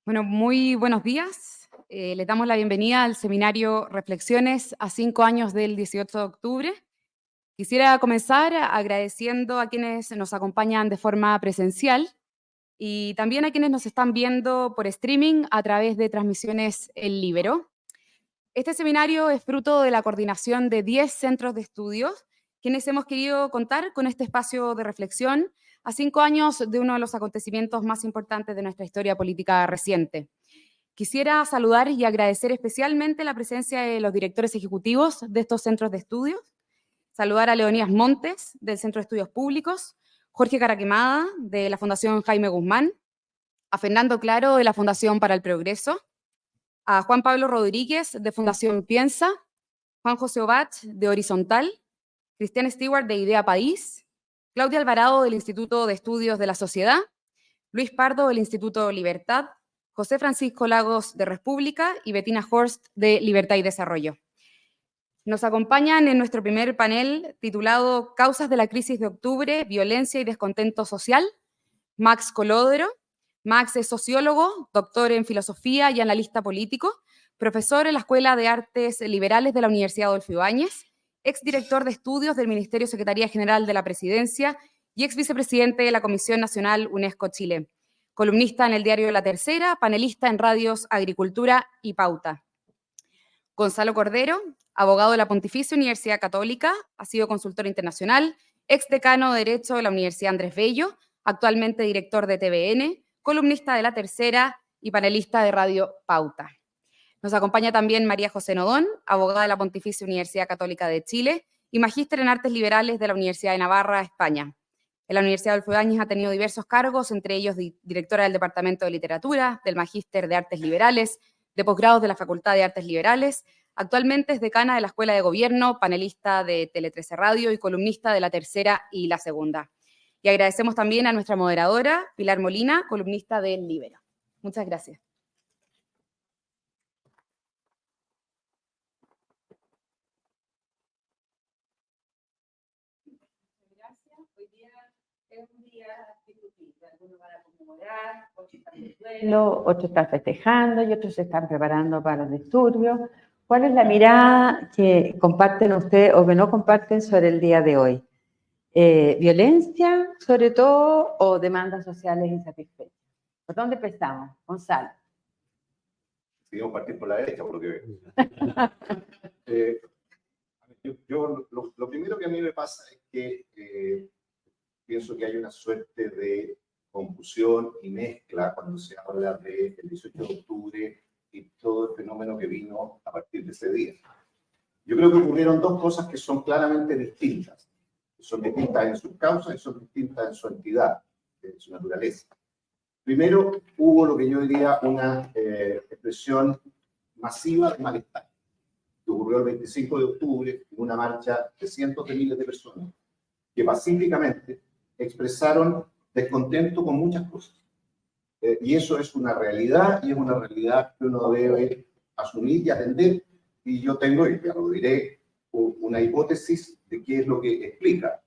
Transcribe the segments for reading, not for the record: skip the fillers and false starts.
Bueno, muy buenos días. Les damos la bienvenida al seminario Reflexiones a 5 años del 18 de octubre. Quisiera comenzar agradeciendo a quienes nos acompañan de forma presencial y también a quienes nos están viendo por streaming a través de transmisiones El Líbero. Este seminario es fruto de la coordinación de 10 centros de estudios, quienes hemos querido contar con este espacio de reflexión a 5 años de uno de los acontecimientos más importantes de nuestra historia política reciente. Quisiera saludar y agradecer especialmente la presencia de los directores ejecutivos de estos centros de estudios, saludar a Leonidas Montes, del Centro de Estudios Públicos, Jorge Caraquemada, de la Fundación Jaime Guzmán, a Fernando Claro, de la Fundación para el Progreso, a Juan Pablo Rodríguez, de Fundación Piensa, Juan José Obach, de Horizontal, Cristian Stewart, de Idea País, Claudia Alvarado, del Instituto de Estudios de la Sociedad, Luis Pardo, del Instituto Libertad, José Francisco Lagos, de República, y Bettina Horst, de Libertad y Desarrollo. Nos acompañan en nuestro primer panel titulado Causas de la crisis de octubre, violencia y descontento social, Max Colodero. Max es sociólogo, doctor en filosofía y analista político, profesor en la Escuela de Artes Liberales de la Universidad Adolfo Ibáñez, exdirector de estudios del Ministerio Secretaría General de la Presidencia y ex vicepresidente de la Comisión Nacional UNESCO Chile, columnista en el diario La Tercera, panelista en radios Agricultura y Pauta. Gonzalo Cordero, abogado de la Pontificia Universidad Católica, ha sido consultor internacional, ex decano de Derecho de la Universidad Andrés Bello, actualmente director de TVN, columnista de La Tercera y panelista de Radio Pauta. Nos acompaña también María José Nodón, abogada de la Pontificia Universidad Católica de Chile y magíster en Artes Liberales de la Universidad de Navarra, España. En la Universidad Adolfo Ibáñez ha tenido diversos cargos, entre ellos directora del Departamento de Literatura, del Magíster de Artes Liberales, de posgrados de la Facultad de Artes Liberales. Actualmente es decana de la Escuela de Gobierno, panelista de Tele 13 Radio y columnista de La Tercera y La Segunda. Y agradecemos también a nuestra moderadora, Pilar Molina, columnista de El Líbero. Muchas gracias. Hoy día es un día discutible. Algunos van a conmemorar, otros están de duelo, otros están festejando y otros se están preparando para el disturbio. ¿Cuál es la mirada que comparten ustedes o que no comparten sobre el día de hoy? ¿Violencia, sobre todo, o demandas sociales insatisfechas? ¿Por dónde empezamos? Gonzalo. Decidimos partir por la derecha, por lo que veo. Lo primero que a mí me pasa es que pienso que hay una suerte de confusión y mezcla cuando se habla del 18 de octubre y todo el fenómeno que vino a partir de ese día. Yo creo que ocurrieron dos cosas que son claramente distintas. Son distintas en sus causas y son distintas en su entidad, en su naturaleza. Primero, hubo lo que yo diría una expresión masiva de malestar, que ocurrió el 25 de octubre en una marcha de cientos de miles de personas que pacíficamente expresaron descontento con muchas cosas. Y eso es una realidad, y es una realidad que uno debe asumir y atender. Y yo tengo, y ya lo diré, una hipótesis de qué es lo que explica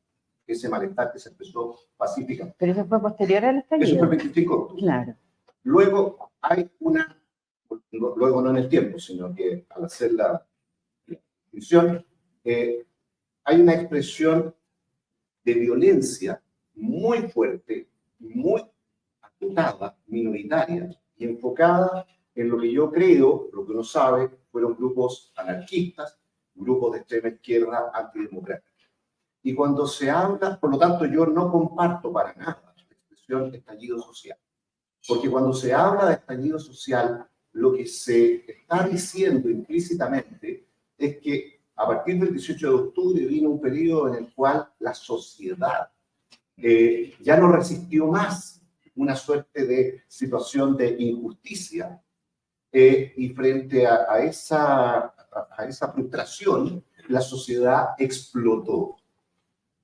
ese malestar que se expresó pacíficamente. Pero eso fue posterior al estallido. Eso fue el 25 de octubre. Claro. Luego hay luego no en el tiempo, sino que al hacer la distinción, hay una expresión de violencia muy fuerte, muy acotada, minoritaria y enfocada en lo que yo creo, lo que uno sabe, fueron grupos anarquistas, grupos de extrema izquierda antidemocrática. Y cuando se habla, por lo tanto, yo no comparto para nada la expresión estallido social. Porque cuando se habla de estallido social, lo que se está diciendo implícitamente es que a partir del 18 de octubre vino un periodo en el cual la sociedad ya no resistió más una suerte de situación de injusticia y frente a esa frustración, la sociedad explotó.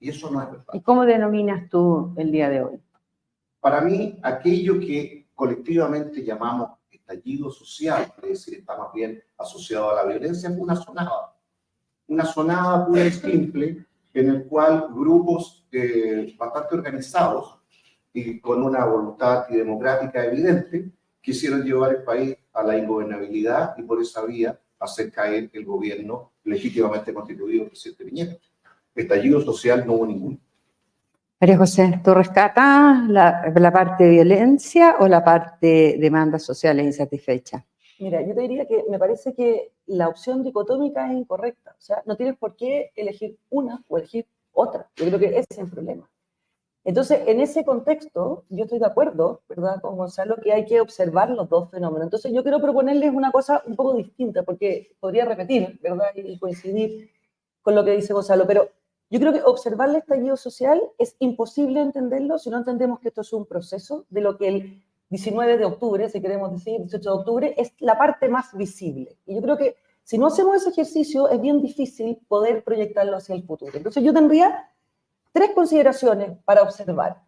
Y eso no es verdad. ¿Y cómo denominas tú el día de hoy? Para mí, aquello que colectivamente llamamos estallido social, es decir, está más bien asociado a la violencia, es una sonada pura y simple en el cual grupos bastante organizados y con una voluntad antidemocrática evidente quisieron llevar el país a la ingobernabilidad y por esa vía hacer caer el gobierno legítimamente constituido del presidente Piñera. Estallido social no hubo ninguno. María José, ¿tú rescatas la parte de violencia o la parte de demandas sociales insatisfechas? Mira, yo te diría que me parece que la opción dicotómica es incorrecta. O sea, no tienes por qué elegir una o elegir otra. Yo creo que ese es el problema. Entonces, en ese contexto, yo estoy de acuerdo, ¿verdad?, con Gonzalo, que hay que observar los dos fenómenos. Entonces, yo quiero proponerles una cosa un poco distinta, porque podría repetir, ¿verdad?, y coincidir con lo que dice Gonzalo, pero yo creo que observar el estallido social es imposible entenderlo si no entendemos que esto es un proceso de lo que el 19 de octubre, si queremos decir 18 de octubre, es la parte más visible. Y yo creo que si no hacemos ese ejercicio, es bien difícil poder proyectarlo hacia el futuro. Entonces, yo tendría 3 consideraciones para observar.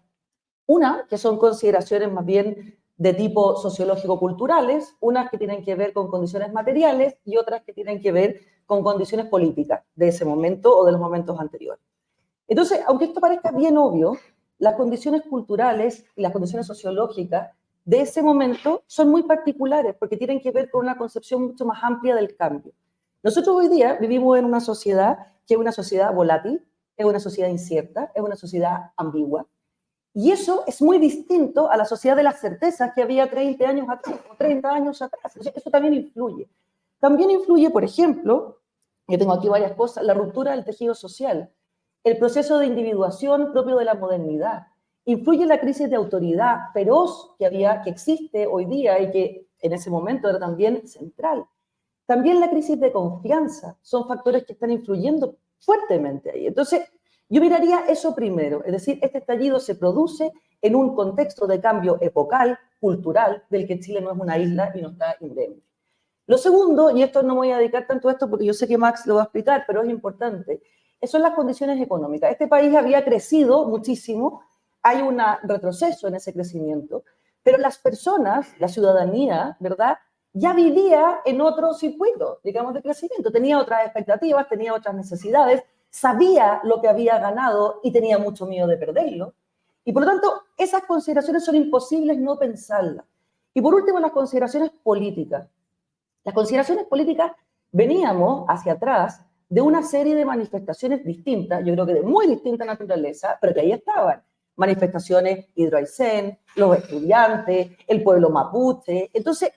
Una, que son consideraciones más bien de tipo sociológico-culturales, unas que tienen que ver con condiciones materiales y otras que tienen que ver con condiciones políticas de ese momento o de los momentos anteriores. Entonces, aunque esto parezca bien obvio, las condiciones culturales y las condiciones sociológicas de ese momento son muy particulares porque tienen que ver con una concepción mucho más amplia del cambio. Nosotros hoy día vivimos en una sociedad que es una sociedad volátil, es una sociedad incierta, es una sociedad ambigua. Y eso es muy distinto a la sociedad de las certezas que había 30 años atrás o 30 años atrás. Eso también influye. También influye, por ejemplo, yo tengo aquí varias cosas, la ruptura del tejido social, el proceso de individuación propio de la modernidad. Influye la crisis de autoridad feroz que existe hoy día y que en ese momento era también central. También la crisis de confianza son factores que están influyendo fuertemente ahí. Entonces, yo miraría eso primero, es decir, este estallido se produce en un contexto de cambio epocal, cultural, del que Chile no es una isla y no está indemne. Lo segundo, y esto no voy a dedicar tanto a esto porque yo sé que Max lo va a explicar, pero es importante, son las condiciones económicas. Este país había crecido muchísimo, hay un retroceso en ese crecimiento, pero las personas, la ciudadanía, ¿verdad?, ya vivía en otro circuito, digamos, de crecimiento. Tenía otras expectativas, tenía otras necesidades, sabía lo que había ganado y tenía mucho miedo de perderlo. Y por lo tanto, esas consideraciones son imposibles no pensarlas. Y por último, las consideraciones políticas. Las consideraciones políticas veníamos hacia atrás de una serie de manifestaciones distintas, yo creo que de muy distinta naturaleza, pero que ahí estaban. Manifestaciones Hidroaicén, los estudiantes, el pueblo mapuche. Entonces,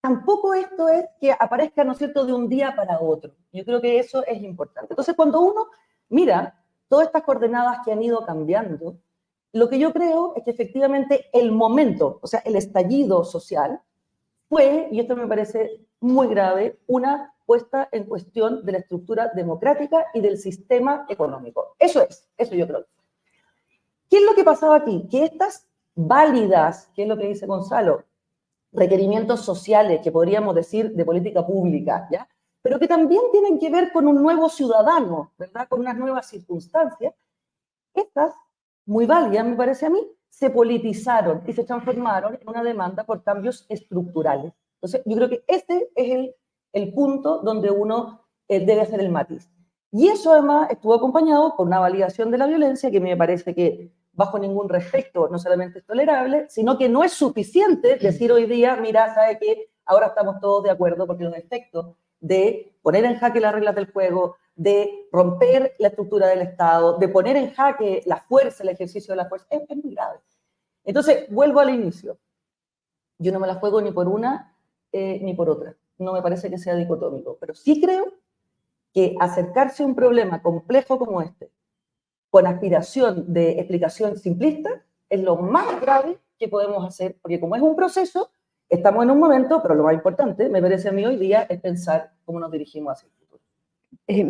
tampoco esto es que aparezca, ¿no es cierto?, de un día para otro. Yo creo que eso es importante. Entonces, cuando uno mira todas estas coordenadas que han ido cambiando, lo que yo creo es que efectivamente el momento, o sea, el estallido social, fue, y esto me parece muy grave, una puesta en cuestión de la estructura democrática y del sistema económico. Eso yo creo. ¿Qué es lo que pasaba aquí? Que estas válidas, que es lo que dice Gonzalo, requerimientos sociales, que podríamos decir de política pública, ¿ya?, pero que también tienen que ver con un nuevo ciudadano, ¿verdad?, con unas nuevas circunstancias, estas, muy válidas me parece a mí, se politizaron y se transformaron en una demanda por cambios estructurales. Entonces, yo creo que este es el punto donde uno debe hacer el matiz. Y eso además estuvo acompañado por una validación de la violencia que me parece que bajo ningún respecto no solamente es tolerable, sino que no es suficiente decir hoy día, mira, ¿sabe qué? Ahora estamos todos de acuerdo porque los efectos de poner en jaque las reglas del juego, de romper la estructura del Estado, de poner en jaque la fuerza, el ejercicio de la fuerza, es muy grave. Entonces, vuelvo al inicio. Yo no me la juego ni por una ni por otra. No me parece que sea dicotómico, pero sí creo que acercarse a un problema complejo como este, con aspiración de explicación simplista, es lo más grave que podemos hacer, porque como es un proceso, estamos en un momento, pero lo más importante, me parece a mí hoy día, es pensar cómo nos dirigimos hacia el futuro.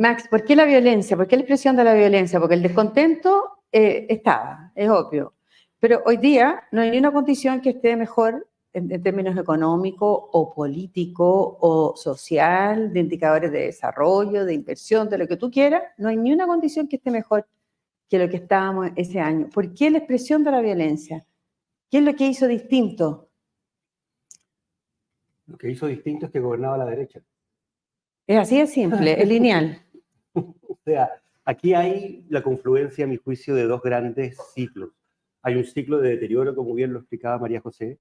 Max, ¿por qué la violencia? ¿Por qué la expresión de la violencia? Porque el descontento estaba, es obvio. Pero hoy día no hay ni una condición que esté mejor en términos económicos o político o social, de indicadores de desarrollo, de inversión, de lo que tú quieras. No hay ni una condición que esté mejor que lo que estábamos ese año. ¿Por qué la expresión de la violencia? ¿Qué es lo que hizo distinto? Lo que hizo distinto es que gobernaba la derecha. Es así de simple, es lineal. O sea, aquí hay la confluencia, a mi juicio, de dos grandes ciclos. Hay un ciclo de deterioro, como bien lo explicaba María José,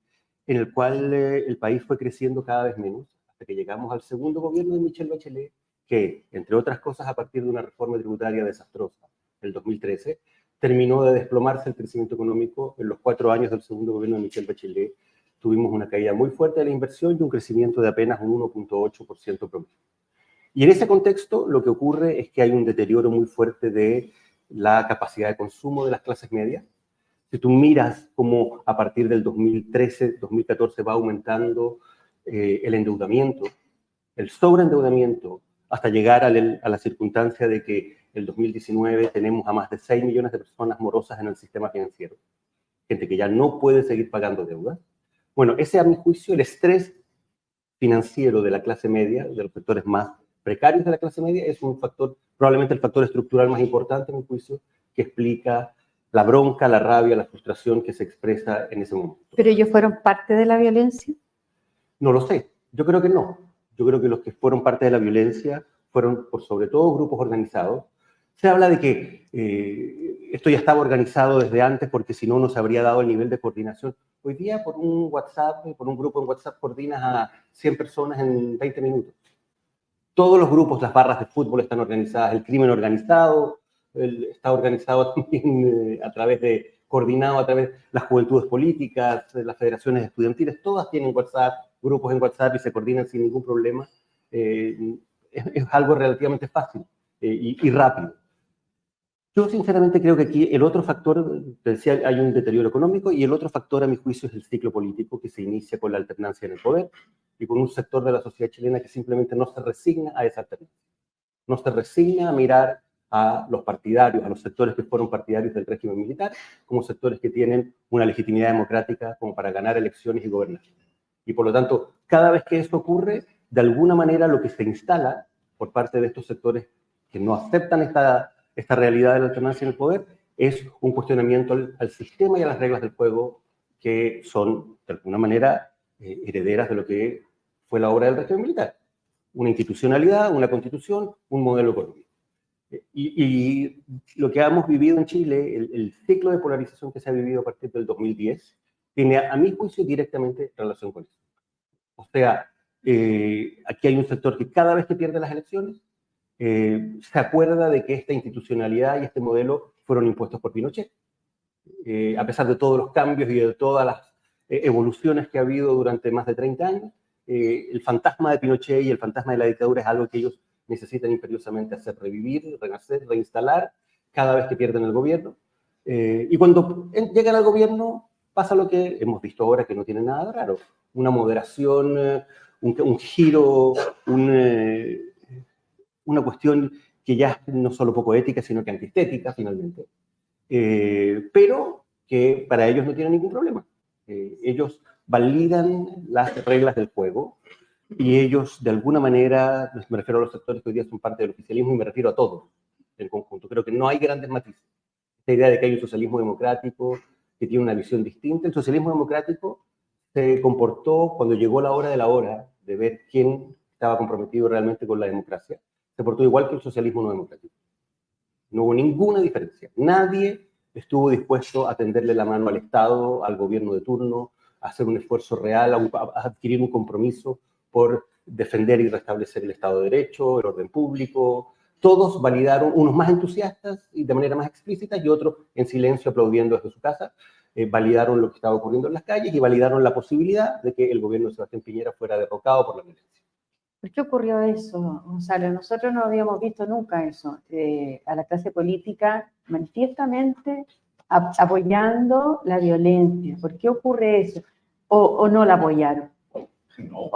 en el cual el país fue creciendo cada vez menos, hasta que llegamos al segundo gobierno de Michelle Bachelet, que, entre otras cosas, a partir de una reforma tributaria desastrosa del 2013, terminó de desplomarse el crecimiento económico. En los 4 años del segundo gobierno de Michelle Bachelet tuvimos una caída muy fuerte de la inversión y un crecimiento de apenas un 1.8% promedio. Y en ese contexto lo que ocurre es que hay un deterioro muy fuerte de la capacidad de consumo de las clases medias. Si tú miras cómo a partir del 2013, 2014 va aumentando el endeudamiento, el sobreendeudamiento, hasta llegar a la circunstancia de que el 2019 tenemos a más de 6 millones de personas morosas en el sistema financiero, gente que ya no puede seguir pagando deudas. Bueno, ese a mi juicio, el estrés financiero de la clase media, de los sectores más precarios de la clase media, es un factor, probablemente el factor estructural más importante, a mi juicio, que explica la bronca, la rabia, la frustración que se expresa en ese momento. ¿Pero ellos fueron parte de la violencia? No lo sé, yo creo que no. Yo creo que los que fueron parte de la violencia fueron, por sobre todo, grupos organizados. Se habla de que esto ya estaba organizado desde antes porque si no, no se habría dado el nivel de coordinación. Hoy día, por un WhatsApp, por un grupo en WhatsApp, coordinas a 100 personas en 20 minutos. Todos los grupos, las barras de fútbol están organizadas, el crimen organizado está organizado también coordinado a través de las juventudes políticas, de las federaciones estudiantiles, todas tienen WhatsApp, grupos en WhatsApp y se coordinan sin ningún problema. Es algo relativamente fácil y rápido. Yo sinceramente creo que aquí el otro factor, te decía, hay un deterioro económico y el otro factor a mi juicio es el ciclo político que se inicia con la alternancia en el poder y con un sector de la sociedad chilena que simplemente no se resigna a esa alternancia. No se resigna a mirar a los partidarios, a los sectores que fueron partidarios del régimen militar, como sectores que tienen una legitimidad democrática como para ganar elecciones y gobernar. Y por lo tanto, cada vez que esto ocurre, de alguna manera lo que se instala por parte de estos sectores que no aceptan esta realidad de la alternancia en el poder es un cuestionamiento al sistema y a las reglas del juego que son, de alguna manera, herederas de lo que fue la obra del régimen militar. Una institucionalidad, una constitución, un modelo económico. Y lo que hemos vivido en Chile, el ciclo de polarización que se ha vivido a partir del 2010, tiene a mi juicio directamente relación con eso. O sea, aquí hay un sector que cada vez que pierde las elecciones, se acuerda de que esta institucionalidad y este modelo fueron impuestos por Pinochet. A pesar de todos los cambios y de todas las evoluciones que ha habido durante más de 30 años, el fantasma de Pinochet y el fantasma de la dictadura es algo que ellos necesitan imperiosamente hacer revivir, renacer, reinstalar cada vez que pierden el gobierno. Y cuando llegan al gobierno pasa lo que hemos visto ahora, que no tiene nada de raro. Una moderación, un giro, una cuestión que ya es no solo poco ética, sino que antiestética, finalmente. Pero que para ellos no tiene ningún problema. Ellos validan las reglas del juego y ellos, de alguna manera, me refiero a los sectores que hoy día son parte del oficialismo y me refiero a todos en conjunto. Creo que no hay grandes matices. Esta idea de que hay un socialismo democrático que tiene una visión distinta. El socialismo democrático se comportó cuando llegó la hora de ver quién estaba comprometido realmente con la democracia. Se portó igual que el socialismo no democrático. No hubo ninguna diferencia. Nadie estuvo dispuesto a tenderle la mano al Estado, al gobierno de turno, a hacer un esfuerzo real, a adquirir un compromiso por defender y restablecer el Estado de Derecho, el orden público. Todos validaron, unos más entusiastas y de manera más explícita y otros en silencio aplaudiendo desde su casa, validaron lo que estaba ocurriendo en las calles y validaron la posibilidad de que el gobierno de Sebastián Piñera fuera derrocado por la violencia. ¿Por qué ocurrió eso, Gonzalo? Nosotros no habíamos visto nunca eso, a la clase política manifiestamente apoyando la violencia. ¿Por qué ocurre eso? ¿O no la apoyaron? No,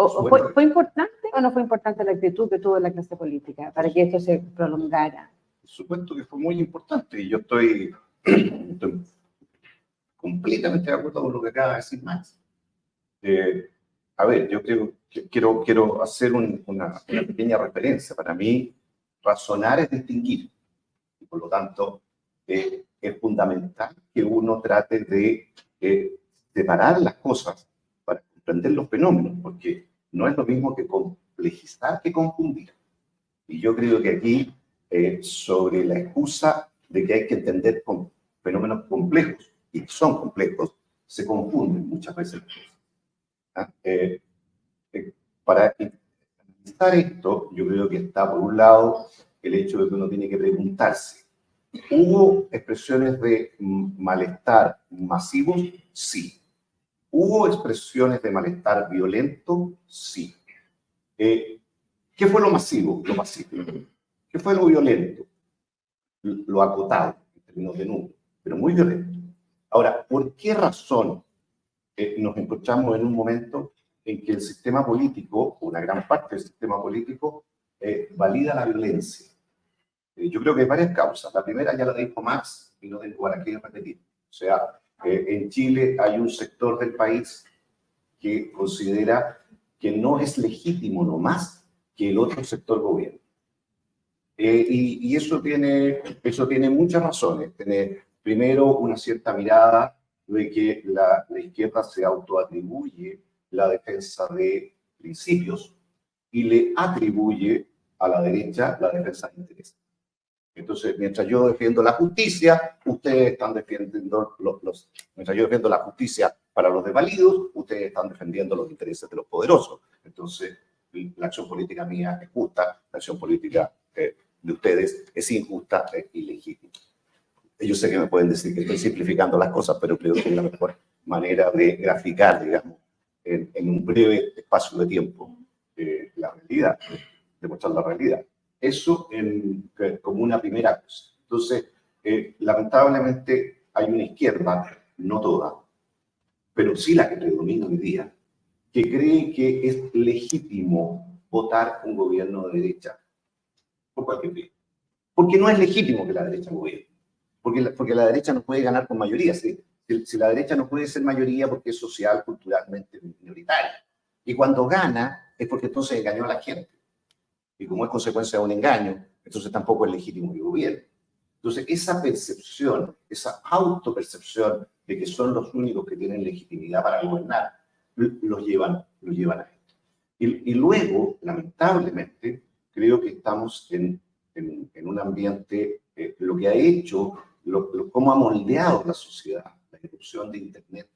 ¿Fue importante o no fue importante la actitud que tuvo la clase política para que esto se prolongara? por supuesto que fue muy importante y yo estoy completamente de acuerdo con lo que acaba de decir Max. A ver, yo quiero hacer una pequeña referencia. Para mí, razonar es distinguir. Y por lo tanto, es fundamental que uno trate de separar las cosas para comprender los fenómenos, porque no es lo mismo que complejizar que confundir. Y yo creo que aquí, sobre la excusa de que hay que entender fenómenos complejos, y son complejos, se confunden muchas veces las cosas. ¿Ah? Para analizar esto, yo creo que está, por un lado, el hecho de que uno tiene que preguntarse, ¿hubo expresiones de malestar masivos? Sí. ¿Hubo expresiones de malestar violento? Sí. ¿Qué fue lo masivo? Lo masivo. ¿Qué fue lo violento? Lo acotado, en términos de número, pero muy violento. Ahora, ¿por qué razón nos encontramos en un momento en que el sistema político, una gran parte del sistema político, valida la violencia? Yo creo que hay varias causas. La primera ya la dijo Marx y no tengo para qué repetir. O sea, en Chile hay un sector del país que considera que no es legítimo nomás que el otro sector gobierne. Y eso tiene muchas razones. Tiene, primero, una cierta mirada de que la izquierda se autoatribuye la defensa de principios y le atribuye a la derecha la defensa de intereses. Entonces, mientras yo defiendo la justicia, ustedes están defendiendo mientras yo defiendo la justicia para los desvalidos, ustedes están defendiendo los intereses de los poderosos. Entonces, la acción política mía es justa, la acción política de ustedes es injusta e ilegítima. Yo sé que me pueden decir que estoy simplificando las cosas, pero creo que es la mejor manera de graficar, digamos, en un breve espacio de tiempo la realidad, demostrar la realidad. Eso como una primera cosa. Entonces, lamentablemente hay una izquierda, no toda, pero sí la que predomina hoy día, que cree que es legítimo votar un gobierno de derecha por cualquier vía. Porque no es legítimo que la derecha gobierne. Porque la derecha no puede ganar con mayoría. ¿Sí? Si la derecha no puede ser mayoría porque es social, culturalmente minoritaria. Y cuando gana es porque entonces engañó a la gente. Y como es consecuencia de un engaño, entonces tampoco es legítimo que gobierne. Entonces, esa percepción, esa autopercepción de que son los únicos que tienen legitimidad para gobernar, los llevan a esto. Y luego, lamentablemente, creo que estamos en un ambiente, lo que ha hecho, cómo ha moldeado la sociedad, la irrupción de Internet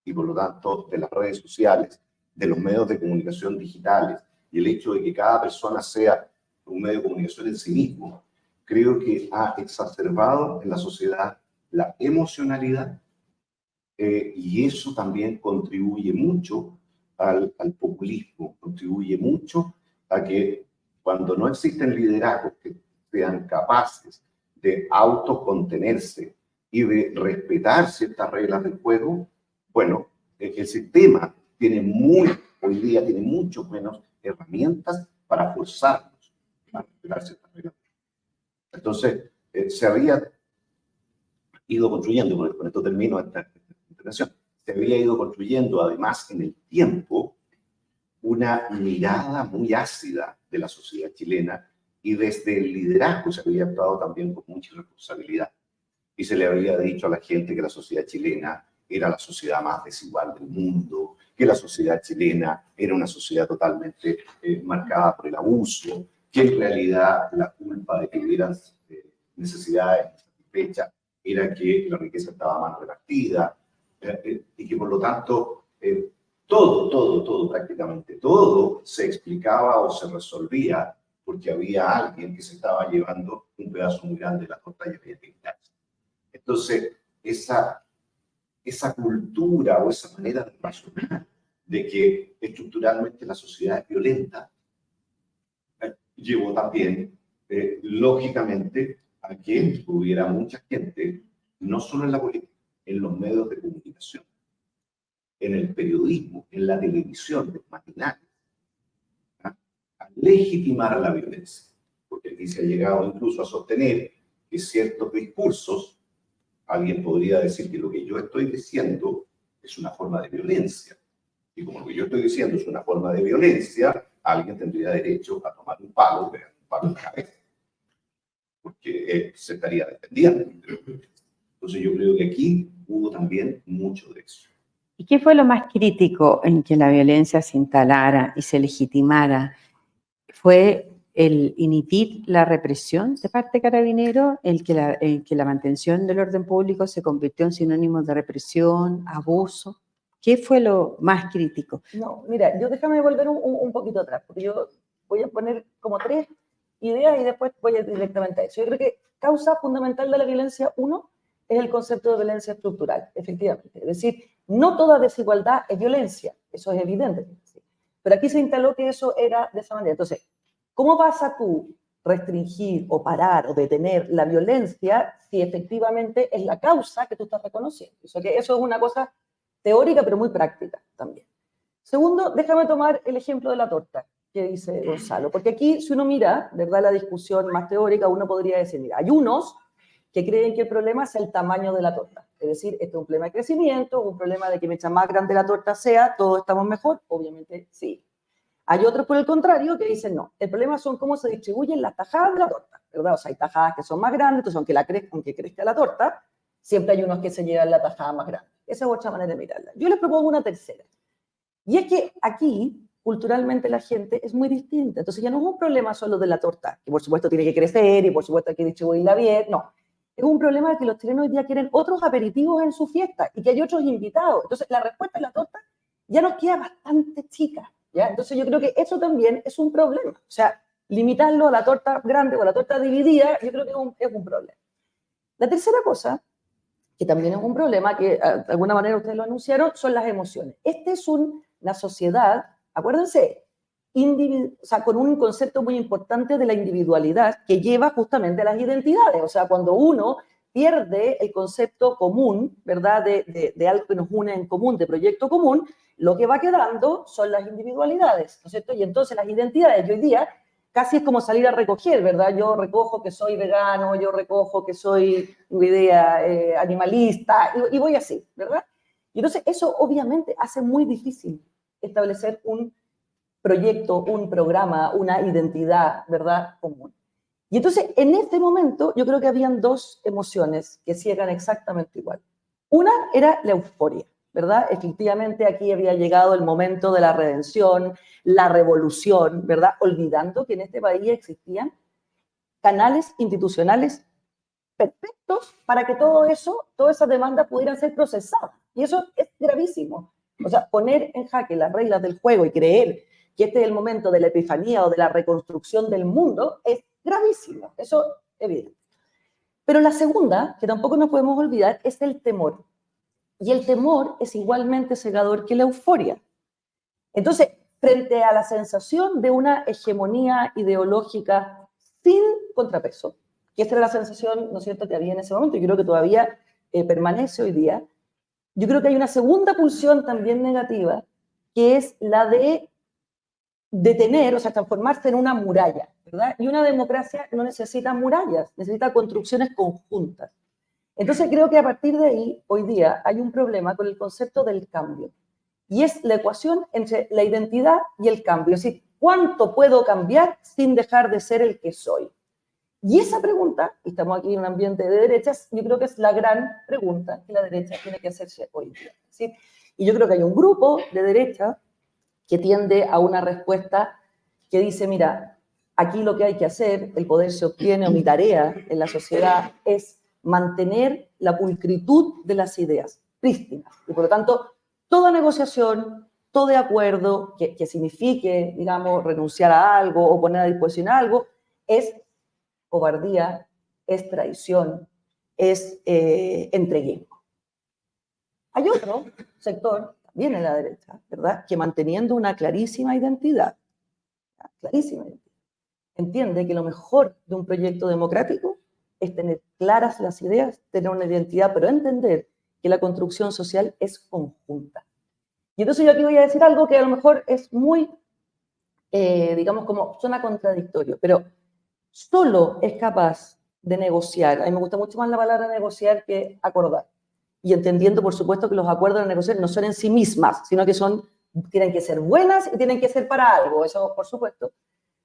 y por lo tanto de las redes sociales, de los medios de comunicación digitales y el hecho de que cada persona sea un medio de comunicación en sí mismo, creo que ha exacerbado en la sociedad la emocionalidad y eso también contribuye mucho al populismo, contribuye mucho a que cuando no existen liderazgos que sean capaces de autocontenerse y de respetar ciertas reglas del juego, bueno, el sistema hoy día tiene mucho menos herramientas para forzarnos a respetar ciertas reglas. Entonces, se había ido construyendo, con esto termino esta intervención, se había ido construyendo además en el tiempo una mirada muy ácida de la sociedad chilena y desde el liderazgo se había actuado también con mucha responsabilidad. Y se le había dicho a la gente que la sociedad chilena era la sociedad más desigual del mundo, que la sociedad chilena era una sociedad totalmente marcada por el abuso, que en realidad la culpa de que hubieran necesidades insatisfechas era que la riqueza estaba mal repartida y que por lo tanto todo, prácticamente todo se explicaba o se resolvía porque había alguien que se estaba llevando un pedazo muy grande de la torta y había que quitarse. Entonces, esa cultura o esa manera de razonar de que estructuralmente la sociedad es violenta, llevó también, lógicamente, a que hubiera mucha gente, no solo en la política, en los medios de comunicación, en el periodismo, en la televisión, en los matinales, a legitimar la violencia. Porque aquí se ha llegado incluso a sostener que ciertos discursos, alguien podría decir que lo que yo estoy diciendo es una forma de violencia. Y como lo que yo estoy diciendo es una forma de violencia, alguien tendría derecho a tomar un palo en la cabeza. Porque se estaría defendiendo. Entonces yo creo que aquí hubo también mucho de eso. ¿Y qué fue lo más crítico en que la violencia se instalara y se legitimara? ¿Fue el inhibir la represión de parte de Carabineros, el que la mantención del orden público se convirtió en sinónimo de represión, abuso? ¿Qué fue lo más crítico? No, mira, yo déjame volver un poquito atrás, porque yo voy a poner como 3 ideas y después voy a ir directamente a eso. Yo creo que causa fundamental de la violencia, uno, es el concepto de violencia estructural, efectivamente. Es decir, no toda desigualdad es violencia, eso es evidente. Pero aquí se instaló que eso era de esa manera. Entonces, ¿cómo vas a tú restringir o parar o detener la violencia si efectivamente es la causa que tú estás reconociendo? O sea, que eso es una cosa teórica, pero muy práctica también. Segundo, déjame tomar el ejemplo de la torta que dice Gonzalo, porque aquí, si uno mira, ¿verdad?, la discusión más teórica, uno podría decir, mira, hay unos que creen que el problema es el tamaño de la torta. Es decir, este es un problema de crecimiento, un problema de que mientras más grande la torta sea, todos estamos mejor. Obviamente, sí. Hay otros, por el contrario, que dicen, no, el problema son cómo se distribuyen las tajadas de la torta, ¿verdad? O sea, hay tajadas que son más grandes, entonces aunque crezca la torta, siempre hay unos que se llevan la tajada más grande. Esa es otra manera de mirarla. Yo les propongo una tercera. Y es que aquí, culturalmente, la gente es muy distinta. Entonces ya no es un problema solo de la torta, que por supuesto tiene que crecer y por supuesto hay que distribuirla bien, no. Es un problema de que los chilenos hoy día quieren otros aperitivos en su fiesta y que hay otros invitados. Entonces la respuesta de la torta ya nos queda bastante chica, ¿ya? Entonces yo creo que eso también es un problema. O sea, limitarlo a la torta grande o a la torta dividida, yo creo que es un problema. La tercera cosa, que también es un problema, que de alguna manera ustedes lo anunciaron, son las emociones. Esta es una sociedad, acuérdense, o sea, con un concepto muy importante de la individualidad que lleva justamente a las identidades. O sea, cuando uno pierde el concepto común, ¿verdad?, de algo que nos une en común, de proyecto común, lo que va quedando son las individualidades, ¿no es cierto? Y entonces las identidades, hoy día, casi es como salir a recoger, ¿verdad? Yo recojo que soy vegano, yo recojo que soy, una idea, animalista, y voy así, ¿verdad? Y entonces eso obviamente hace muy difícil establecer un proyecto, un programa, una identidad, ¿verdad?, común. Y entonces, en este momento, yo creo que habían 2 emociones que sí eran exactamente igual. Una era la euforia, ¿verdad? Efectivamente, aquí había llegado el momento de la redención, la revolución, ¿verdad? Olvidando que en este país existían canales institucionales perfectos para que todo eso, todas esas demandas pudieran ser procesadas. Y eso es gravísimo. O sea, poner en jaque las reglas del juego y creer que este es el momento de la epifanía o de la reconstrucción del mundo es gravísimo. Eso es evidente. Pero la segunda, que tampoco nos podemos olvidar, es el temor. Y el temor es igualmente cegador que la euforia. Entonces, frente a la sensación de una hegemonía ideológica sin contrapeso, que esta era la sensación, ¿no es cierto?, que había en ese momento, y creo que todavía permanece hoy día, yo creo que hay una segunda pulsión también negativa, que es la de detener, o sea, transformarse en una muralla, ¿verdad? Y una democracia no necesita murallas, necesita construcciones conjuntas. Entonces creo que a partir de ahí, hoy día, hay un problema con el concepto del cambio. Y es la ecuación entre la identidad y el cambio. Es decir, ¿cuánto puedo cambiar sin dejar de ser el que soy? Y esa pregunta, y estamos aquí en un ambiente de derechas, yo creo que es la gran pregunta que la derecha tiene que hacerse hoy día. ¿Sí? Y yo creo que hay un grupo de derecha que tiende a una respuesta que dice, mira, aquí lo que hay que hacer, el poder se obtiene, o mi tarea en la sociedad es mantener la pulcritud de las ideas prístinas. Y por lo tanto, toda negociación, todo acuerdo que signifique, digamos, renunciar a algo o poner a disposición algo, es cobardía, es traición, es entreguismo. Hay otro sector, también en la derecha, ¿verdad?, que manteniendo una clarísima identidad, entiende que lo mejor de un proyecto democrático es tener claras las ideas, tener una identidad, pero entender que la construcción social es conjunta. Y entonces yo aquí voy a decir algo que a lo mejor es muy, digamos, como suena contradictorio, pero solo es capaz de negociar, a mí me gusta mucho más la palabra negociar que acordar, y entendiendo, por supuesto, que los acuerdos de negociar no son en sí mismas, sino que tienen que ser buenas y tienen que ser para algo, eso por supuesto.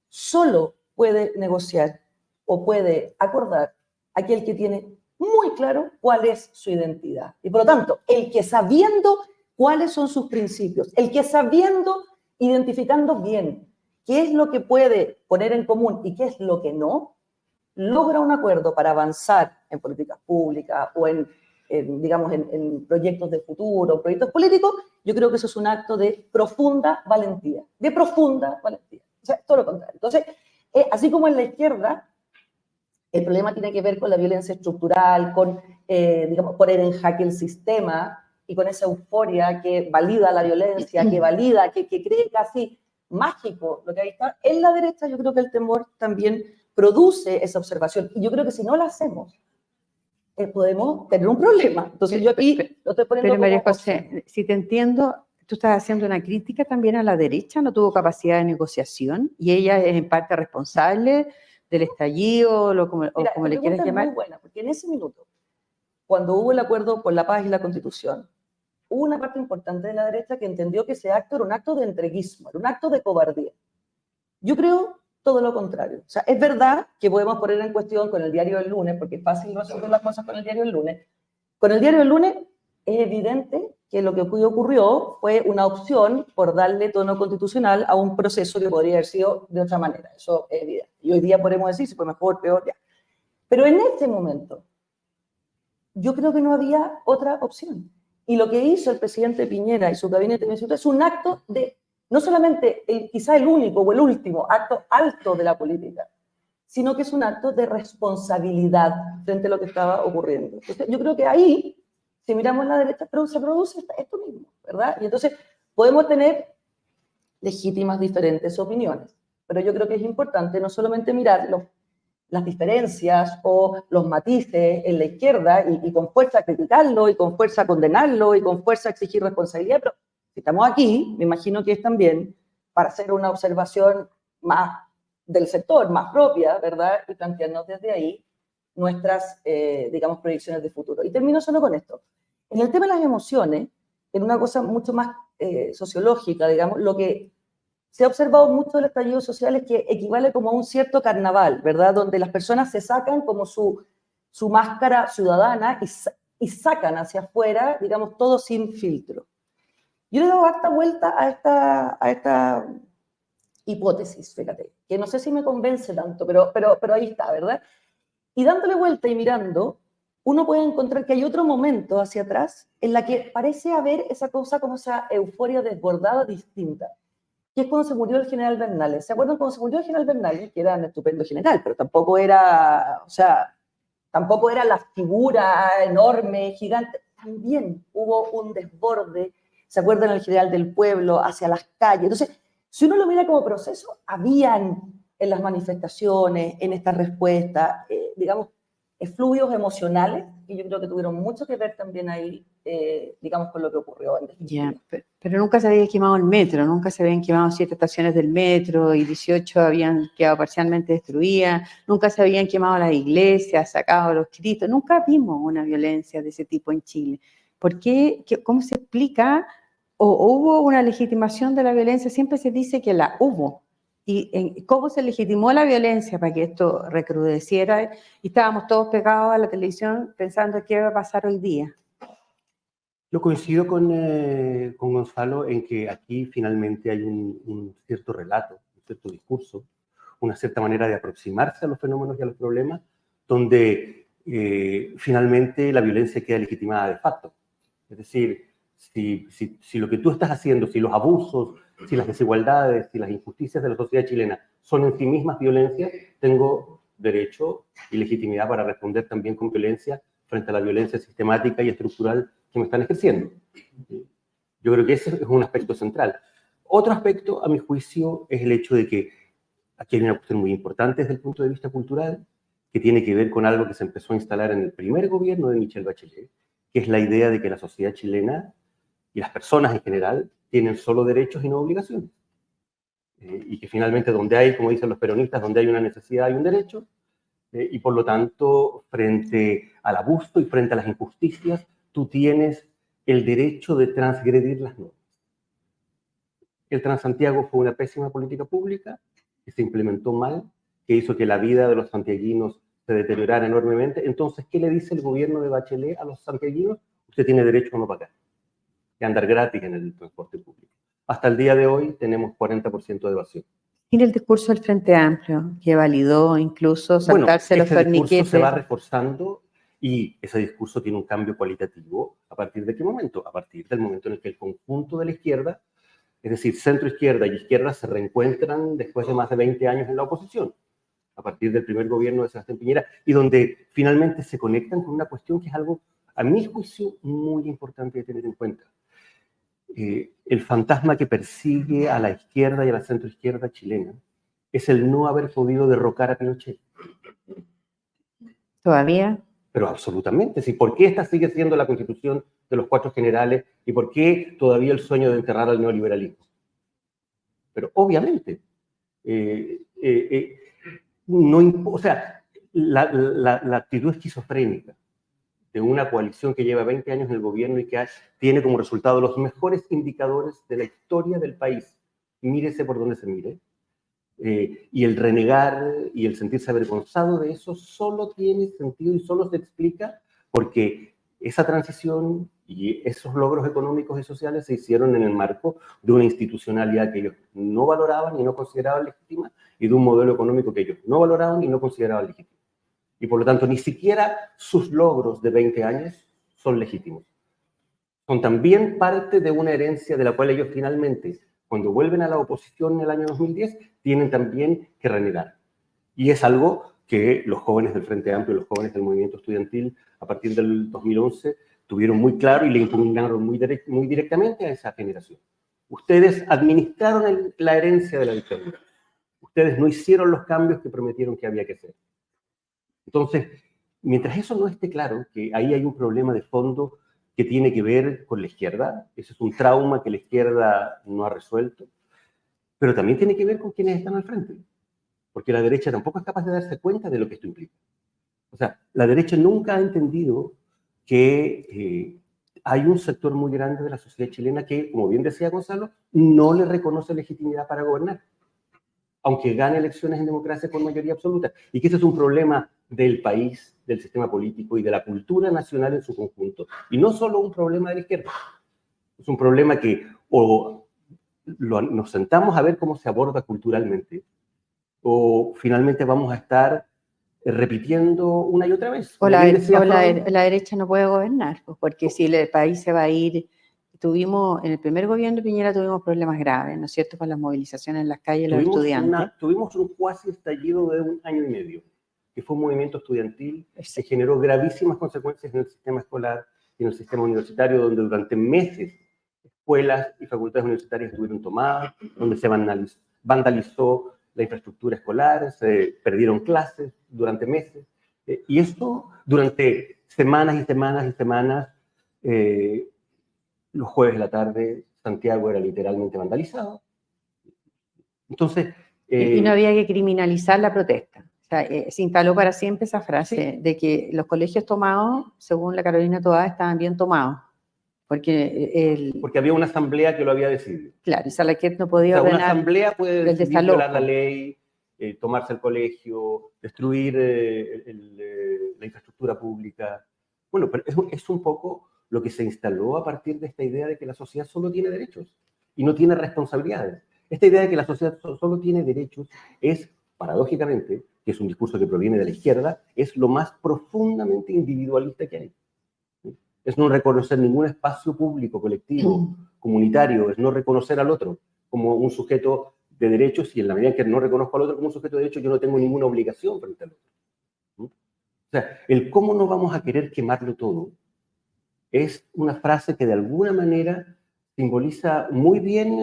Solo puede negociar o puede acordar aquel que tiene muy claro cuál es su identidad. Y por lo tanto, el que sabiendo cuáles son sus principios, el que sabiendo, identificando bien qué es lo que puede poner en común y qué es lo que no, logra un acuerdo para avanzar en políticas públicas o en digamos, en proyectos de futuro, proyectos políticos, yo creo que eso es un acto de profunda valentía, O sea, todo lo contrario. Entonces, así como en la izquierda, el problema tiene que ver con la violencia estructural, con, digamos, poner en jaque el sistema y con esa euforia que valida la violencia, que valida, que cree casi mágico lo que ahí está. En la derecha yo creo que el temor también produce esa observación. Y yo creo que si no la hacemos, podemos tener un problema. Entonces yo aquí lo estoy poniendo Pero como María José, opción. si te entiendo, tú estás haciendo una crítica también a la derecha, no tuvo capacidad de negociación y ella es en parte responsable del estallido o como Mira, le la quieras pregunta es llamar. muy buena, porque en ese minuto, cuando hubo el acuerdo por la paz y la Constitución, hubo una parte importante de la derecha que entendió que ese acto era un acto de entreguismo, era un acto de cobardía. Yo creo todo lo contrario. O sea, es verdad que podemos poner en cuestión con el diario del lunes, porque es fácil resolver las cosas con el diario del lunes. Con el diario del lunes es evidente que lo que ocurrió fue una opción por darle tono constitucional a un proceso que podría haber sido de otra manera. Eso es evidente. Y hoy día podemos decir si fue mejor, peor, ya. Pero en este momento, yo creo que no había otra opción. Y lo que hizo el presidente Piñera y su gabinete ministerial es un acto de, no solamente quizá el único o el último acto alto de la política, sino que es un acto de responsabilidad frente a lo que estaba ocurriendo. Entonces, yo creo que ahí, si miramos a la derecha, se produce esto mismo, ¿verdad? Y entonces podemos tener legítimas diferentes opiniones, pero yo creo que es importante no solamente mirar las diferencias o los matices en la izquierda y con fuerza criticarlo y con fuerza condenarlo y con fuerza exigir responsabilidad, pero si estamos aquí, me imagino que es también para hacer una observación más del sector, más propia, ¿verdad? Y plantearnos desde ahí nuestras, digamos, proyecciones de futuro. Y termino solo con esto. En el tema de las emociones, en una cosa mucho más sociológica, digamos, lo que se ha observado mucho del estallido social es que equivale como a un cierto carnaval, ¿verdad? Donde las personas se sacan como su máscara ciudadana y sacan hacia afuera, digamos, todo sin filtro. Yo le he dado harta vuelta a esta hipótesis, fíjate, que no sé si me convence tanto, pero ahí está, ¿verdad? Y dándole vuelta y mirando, uno puede encontrar que hay otro momento hacia atrás en la que parece haber esa cosa como esa euforia desbordada distinta, que es cuando se murió el general Bernales. ¿Se acuerdan cuando se murió el general Bernales? Que era un estupendo general, pero tampoco era, o sea, tampoco era la figura enorme, gigante. También hubo un desborde, ¿se acuerdan el general del pueblo hacia las calles? Entonces, si uno lo mira como proceso, habían en las manifestaciones, en estas respuestas, digamos, fluidos emocionales, y yo creo que tuvieron mucho que ver también ahí, digamos, con lo que ocurrió en definitiva. Pero nunca se había quemado el metro, nunca se habían quemado 7 estaciones del metro y 18 habían quedado parcialmente destruidas, nunca se habían quemado las iglesias, sacado los cristos, nunca vimos una violencia de ese tipo en Chile. ¿Por qué? ¿Cómo se explica? ¿O hubo una legitimación de la violencia? Siempre se dice que la hubo. ¿Y cómo se legitimó la violencia para que esto recrudeciera? Y estábamos todos pegados a la televisión pensando qué va a pasar hoy día. Yo coincido con Gonzalo en que aquí finalmente hay un cierto relato, un cierto discurso, una cierta manera de aproximarse a los fenómenos y a los problemas, donde finalmente la violencia queda legitimada de facto. Es decir, si lo que tú estás haciendo, si los abusos, si las desigualdades, si las injusticias de la sociedad chilena son en sí mismas violencia, tengo derecho y legitimidad para responder también con violencia frente a la violencia sistemática y estructural que me están ejerciendo. Yo creo que ese es un aspecto central. Otro aspecto, a mi juicio, es el hecho de que aquí hay una cuestión muy importante desde el punto de vista cultural, que tiene que ver con algo que se empezó a instalar en el primer gobierno de Michelle Bachelet, que es la idea de que la sociedad chilena y las personas en general tienen solo derechos y no obligaciones. Y que finalmente donde hay, como dicen los peronistas, donde hay una necesidad hay un derecho, y por lo tanto, frente al abuso y frente a las injusticias, tú tienes el derecho de transgredir las normas. El Transantiago fue una pésima política pública que se implementó mal, que hizo que la vida de los santiaguinos se deteriorara enormemente. Entonces, ¿qué le dice el gobierno de Bachelet a los santiaguinos? Usted tiene derecho a no pagar, a andar gratis en el transporte público. Hasta el día de hoy tenemos 40% de evasión. Y el discurso del Frente Amplio, que validó incluso saltarse los torniquetes. Discurso se va reforzando Y ese discurso tiene un cambio cualitativo ¿a partir de qué momento? A partir del momento en el que el conjunto de la izquierda, es decir, centro-izquierda y izquierda, se reencuentran después de más de 20 años en la oposición, a partir del primer gobierno de Sebastián Piñera, y donde finalmente se conectan con una cuestión que es algo, a mi juicio, muy importante de tener en cuenta. El fantasma que persigue a la izquierda y a la centroizquierda chilena es el no haber podido derrocar a Pinochet. ¿Todavía? Pero absolutamente, sí. ¿Por qué esta sigue siendo la constitución de los 4 generales y por qué todavía el sueño de enterrar al neoliberalismo? Pero obviamente, o sea, la actitud esquizofrénica de una coalición que lleva 20 años en el gobierno y que tiene como resultado los mejores indicadores de la historia del país, mírese por donde se mire, y el renegar y el sentirse avergonzado de eso solo tiene sentido y solo se explica porque esa transición y esos logros económicos y sociales se hicieron en el marco de una institucionalidad que ellos no valoraban y no consideraban legítima y de un modelo económico que ellos no valoraban y no consideraban legítimo. Y por lo tanto, ni siquiera sus logros de 20 años son legítimos. Son también parte de una herencia de la cual ellos finalmente, cuando vuelven a la oposición en el año 2010, tienen también que renegar. Y es algo que los jóvenes del Frente Amplio, los jóvenes del movimiento estudiantil, a partir del 2011, tuvieron muy claro y le impugnaron muy directamente a esa generación. Ustedes administraron la herencia de la dictadura. Ustedes no hicieron los cambios que prometieron que había que hacer. Entonces, mientras eso no esté claro, que ahí hay un problema de fondo que tiene que ver con la izquierda, ese es un trauma que la izquierda no ha resuelto, pero también tiene que ver con quienes están al frente, porque la derecha tampoco es capaz de darse cuenta de lo que esto implica. O sea, la derecha nunca ha entendido que hay un sector muy grande de la sociedad chilena que, como bien decía Gonzalo, no le reconoce legitimidad para gobernar, aunque gane elecciones en democracia con mayoría absoluta, y que ese es un problema del país, del sistema político y de la cultura nacional en su conjunto, y no solo un problema de la izquierda, es un problema que o nos sentamos a ver cómo se aborda culturalmente, o finalmente vamos a estar repitiendo una y otra vez. La derecha no puede gobernar, pues, porque si el país se va a ir, en el primer gobierno de Piñera tuvimos problemas graves, ¿no es cierto?, con las movilizaciones en las calles de los estudiantes. Tuvimos un cuasi estallido de 1 año y medio, que fue un movimiento estudiantil que generó gravísimas consecuencias en el sistema escolar y en el sistema universitario, donde durante meses escuelas y facultades universitarias estuvieron tomadas, donde se vandalizó la infraestructura escolar, se perdieron clases durante meses, y esto durante semanas y semanas y semanas. Los jueves de la tarde Santiago era literalmente vandalizado. Entonces... y no había que criminalizar la protesta. O sea, se instaló para siempre esa frase de que los colegios tomados, según la Carolina Toá, estaban bien tomados. Porque había una asamblea que lo había decidido. Claro, y Salaquet no podía ordenar. Una asamblea puede decidir violar la ley, tomarse el colegio, destruir la infraestructura pública. Bueno, pero es un poco lo que se instaló a partir de esta idea de que la sociedad solo tiene derechos y no tiene responsabilidades. Esta idea de que la sociedad solo tiene derechos es, paradójicamente, que es un discurso que proviene de la izquierda, es lo más profundamente individualista que hay. Es no reconocer ningún espacio público, colectivo, comunitario, es no reconocer al otro como un sujeto de derechos, y en la medida en que no reconozco al otro como un sujeto de derechos, yo no tengo ninguna obligación frente al otro. O sea, el cómo no vamos a querer quemarlo todo es una frase que de alguna manera simboliza muy bien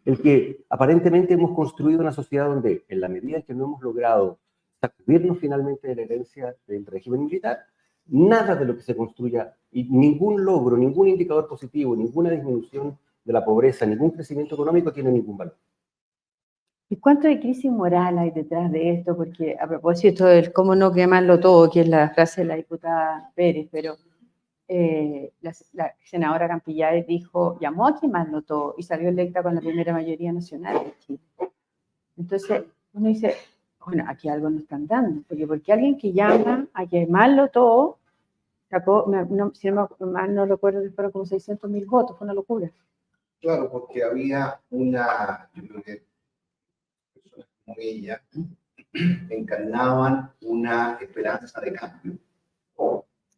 el que aparentemente hemos construido una sociedad donde, en la medida en que no hemos logrado sacudirnos finalmente de la herencia del régimen militar, nada de lo que se construya, y ningún logro, ningún indicador positivo, ninguna disminución de la pobreza, ningún crecimiento económico tiene ningún valor. ¿Y cuánto de crisis moral hay detrás de esto? Porque a propósito del cómo no quemarlo todo, que es la frase de la diputada Pérez, pero la senadora Campillay llamó a quemarlo todo y salió electa con la primera mayoría nacional de Chile. Entonces uno dice, bueno, aquí algo nos están dando, porque alguien que llama a quemarlo todo sacó, si mal no recuerdo, fueron como 600.000 votos, fue una locura. Claro, porque había yo creo que personas como ella encarnaban una esperanza de cambio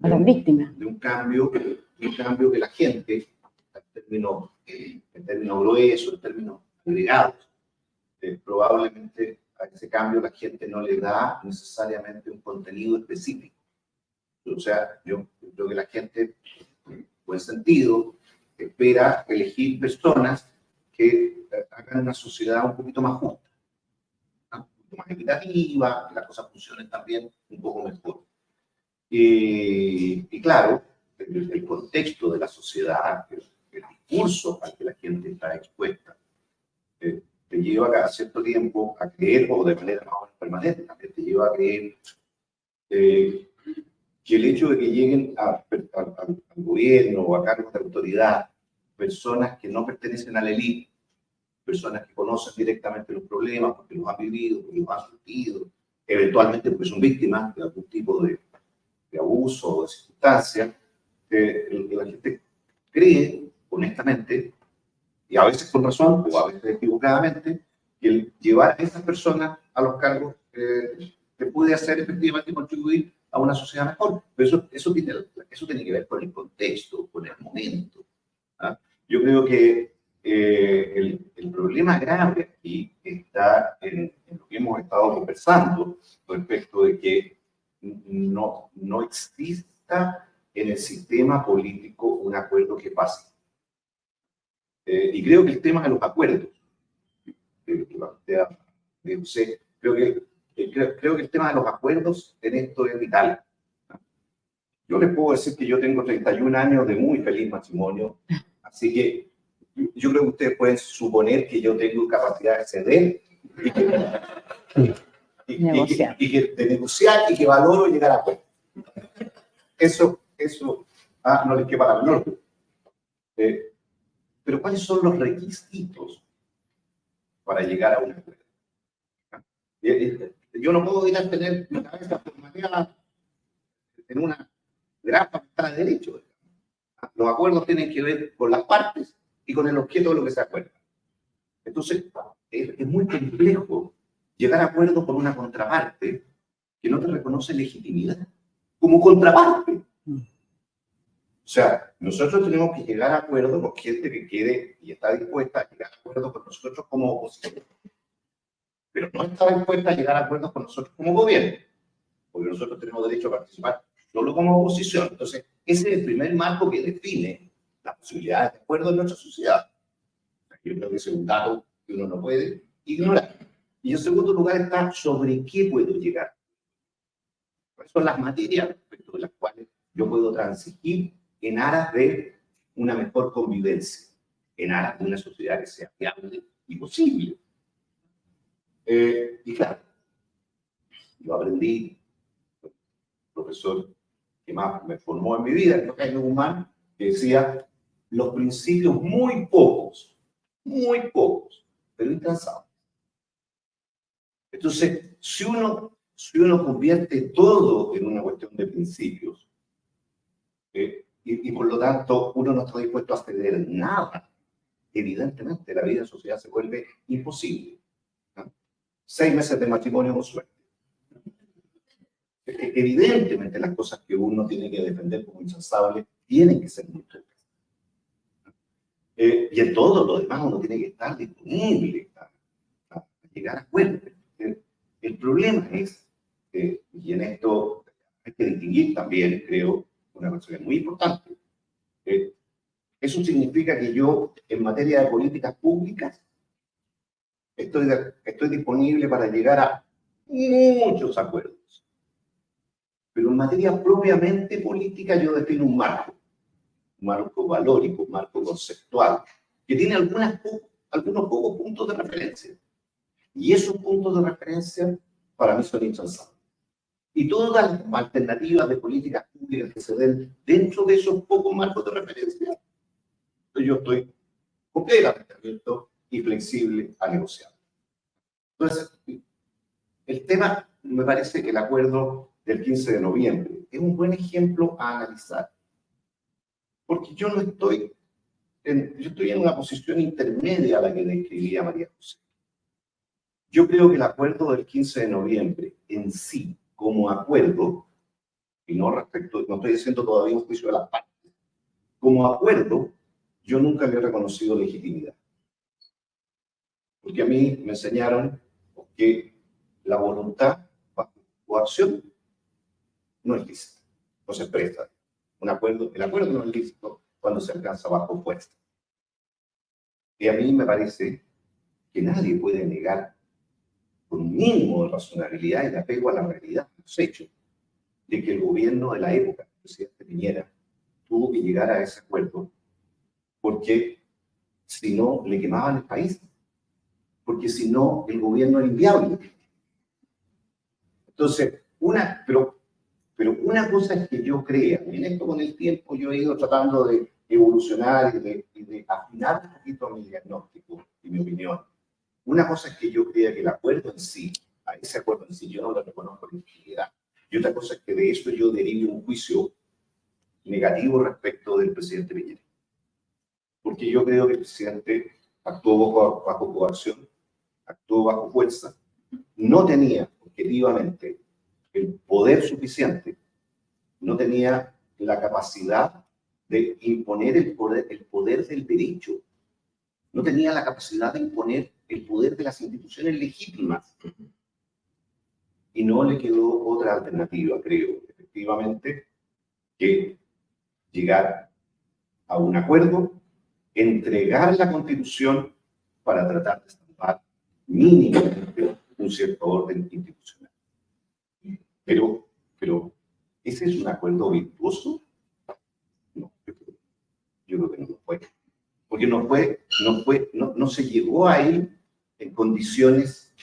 a las víctimas. de un cambio que la gente, en términos gruesos, en términos agregados, probablemente a ese cambio la gente no le da necesariamente un contenido específico. O sea, yo creo que la gente, en buen sentido, espera elegir personas que hagan una sociedad un poquito más justa, ¿no? Un poquito más equitativa, que las cosas funcionen también un poco mejor. Y claro, el contexto de la sociedad, el discurso al que la gente está expuesta, te lleva cada cierto tiempo a creer, o de manera más o menos permanente, también te lleva a creer que el hecho de que lleguen al gobierno o a cargos de autoridad personas que no pertenecen a la élite, personas que conocen directamente los problemas, porque los han vivido, porque los han sufrido, eventualmente porque son víctimas de algún tipo de abuso o de circunstancia, la gente cree, honestamente, y a veces con razón o a veces equivocadamente, que el llevar a esas personas a los cargos te puede hacer efectivamente contribuir a una sociedad mejor. Pero eso tiene que ver con el contexto, con el momento. ¿Ah? Yo creo que el problema grave aquí está en lo que hemos estado conversando respecto de que no exista en el sistema político un acuerdo que pase. Y creo que el tema de los acuerdos, creo que el tema de los acuerdos en esto es vital. Yo les puedo decir que yo tengo 31 años de muy feliz matrimonio, así que yo creo que ustedes pueden suponer que yo tengo capacidad de ceder de negociar y que valoro llegar a acuerdos. Eso no les quepa la menor duda. Pero ¿cuáles son los requisitos para llegar a un acuerdo? Yo no puedo ir a tener mi cabeza formateada en una grapa para derecho. Los acuerdos tienen que ver con las partes y con el objeto de lo que se acuerda. Entonces, es muy complejo llegar a acuerdo con una contraparte que no te reconoce legitimidad como contraparte. O sea, nosotros tenemos que llegar a acuerdo con gente que quiere y está dispuesta a llegar a acuerdo con nosotros como oposición. Pero no está dispuesta a llegar a acuerdos con nosotros como gobierno, porque nosotros tenemos derecho a participar solo como oposición. Entonces, ese es el primer marco que define las posibilidades de acuerdo en nuestra sociedad. Yo creo que ese es un dato que uno no puede ignorar. Y en segundo lugar está sobre qué puedo llegar. ¿Cuáles son las materias respecto de las cuales yo puedo transigir en aras de una mejor convivencia, en aras de una sociedad que sea viable y posible? Y claro, yo aprendí, el profesor que más me formó en mi vida, el Jaime Guzmán, que decía, los principios muy pocos, pero incansables. Entonces, si uno convierte todo en una cuestión de principios, y por lo tanto uno no está dispuesto a ceder nada, evidentemente la vida en sociedad se vuelve imposible. 6 meses de matrimonio con suerte. Evidentemente las cosas que uno tiene que defender como insensables tienen que ser muy claras. Y en todo lo demás uno tiene que estar disponible a llegar a acuerdos. El problema es, y en esto hay que distinguir también, creo, una cosa que es muy importante. Eso significa que yo, en materia de políticas públicas, estoy disponible para llegar a muchos acuerdos. Pero en materia propiamente política yo defino un marco valórico, un marco conceptual, que tiene algunos pocos puntos de referencia. Y esos puntos de referencia para mí son insensables. Y todas las alternativas de políticas públicas que se den dentro de esos pocos marcos de referencia, yo estoy completamente abierto y flexible a negociar. Entonces, el tema, me parece que el acuerdo del 15 de noviembre es un buen ejemplo a analizar. Porque yo estoy en una posición intermedia a la que describía María José. Yo creo que el acuerdo del 15 de noviembre en sí, como acuerdo, y no estoy haciendo todavía un juicio de las partes. Como acuerdo, yo nunca le he reconocido legitimidad. Porque a mí me enseñaron que la voluntad bajo coacción no es lícita, no se expresa. El acuerdo no es lícito cuando se alcanza bajo fuerza. Y a mí me parece que nadie puede negar, con un mínimo de razonabilidad y de apego a la realidad, los hechos, de que el gobierno de la época, el presidente Piñera, tuvo que llegar a ese acuerdo porque si no le quemaban el país, porque si no el gobierno era inviable. Entonces, pero una cosa es que yo crea, y en esto con el tiempo yo he ido tratando de evolucionar y de afinar un poquito mi diagnóstico y mi opinión. Una cosa es que yo crea que el acuerdo en sí, a ese acuerdo en sí, yo no lo reconozco en legitimidad. Y otra cosa es que de eso yo derive un juicio negativo respecto del presidente Piñera. Porque yo creo que el presidente actuó bajo coacción, actuó bajo fuerza, no tenía objetivamente el poder suficiente, no tenía la capacidad de imponer el poder del derecho, no tenía la capacidad de imponer el poder de las instituciones legítimas. Y no le quedó otra alternativa, creo, efectivamente, que llegar a un acuerdo, entregar la Constitución para tratar de estampar mínimamente un cierto orden institucional. Pero, ¿ese es un acuerdo virtuoso? No, yo creo que no lo fue. Porque no se llegó a él en condiciones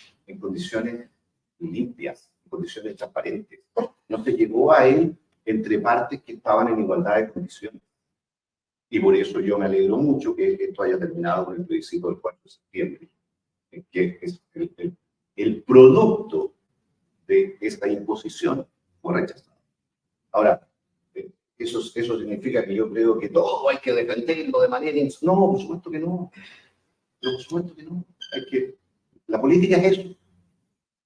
limpias, en condiciones transparentes. No se llegó a él entre partes que estaban en igualdad de condiciones. Y por eso yo me alegro mucho que esto haya terminado con el plebiscito del 4 de septiembre, que es el producto de esta imposición fue rechazado. Ahora, eso significa que yo creo que todo hay que defenderlo de manera... No, por supuesto que no. Por supuesto que no. La política es eso.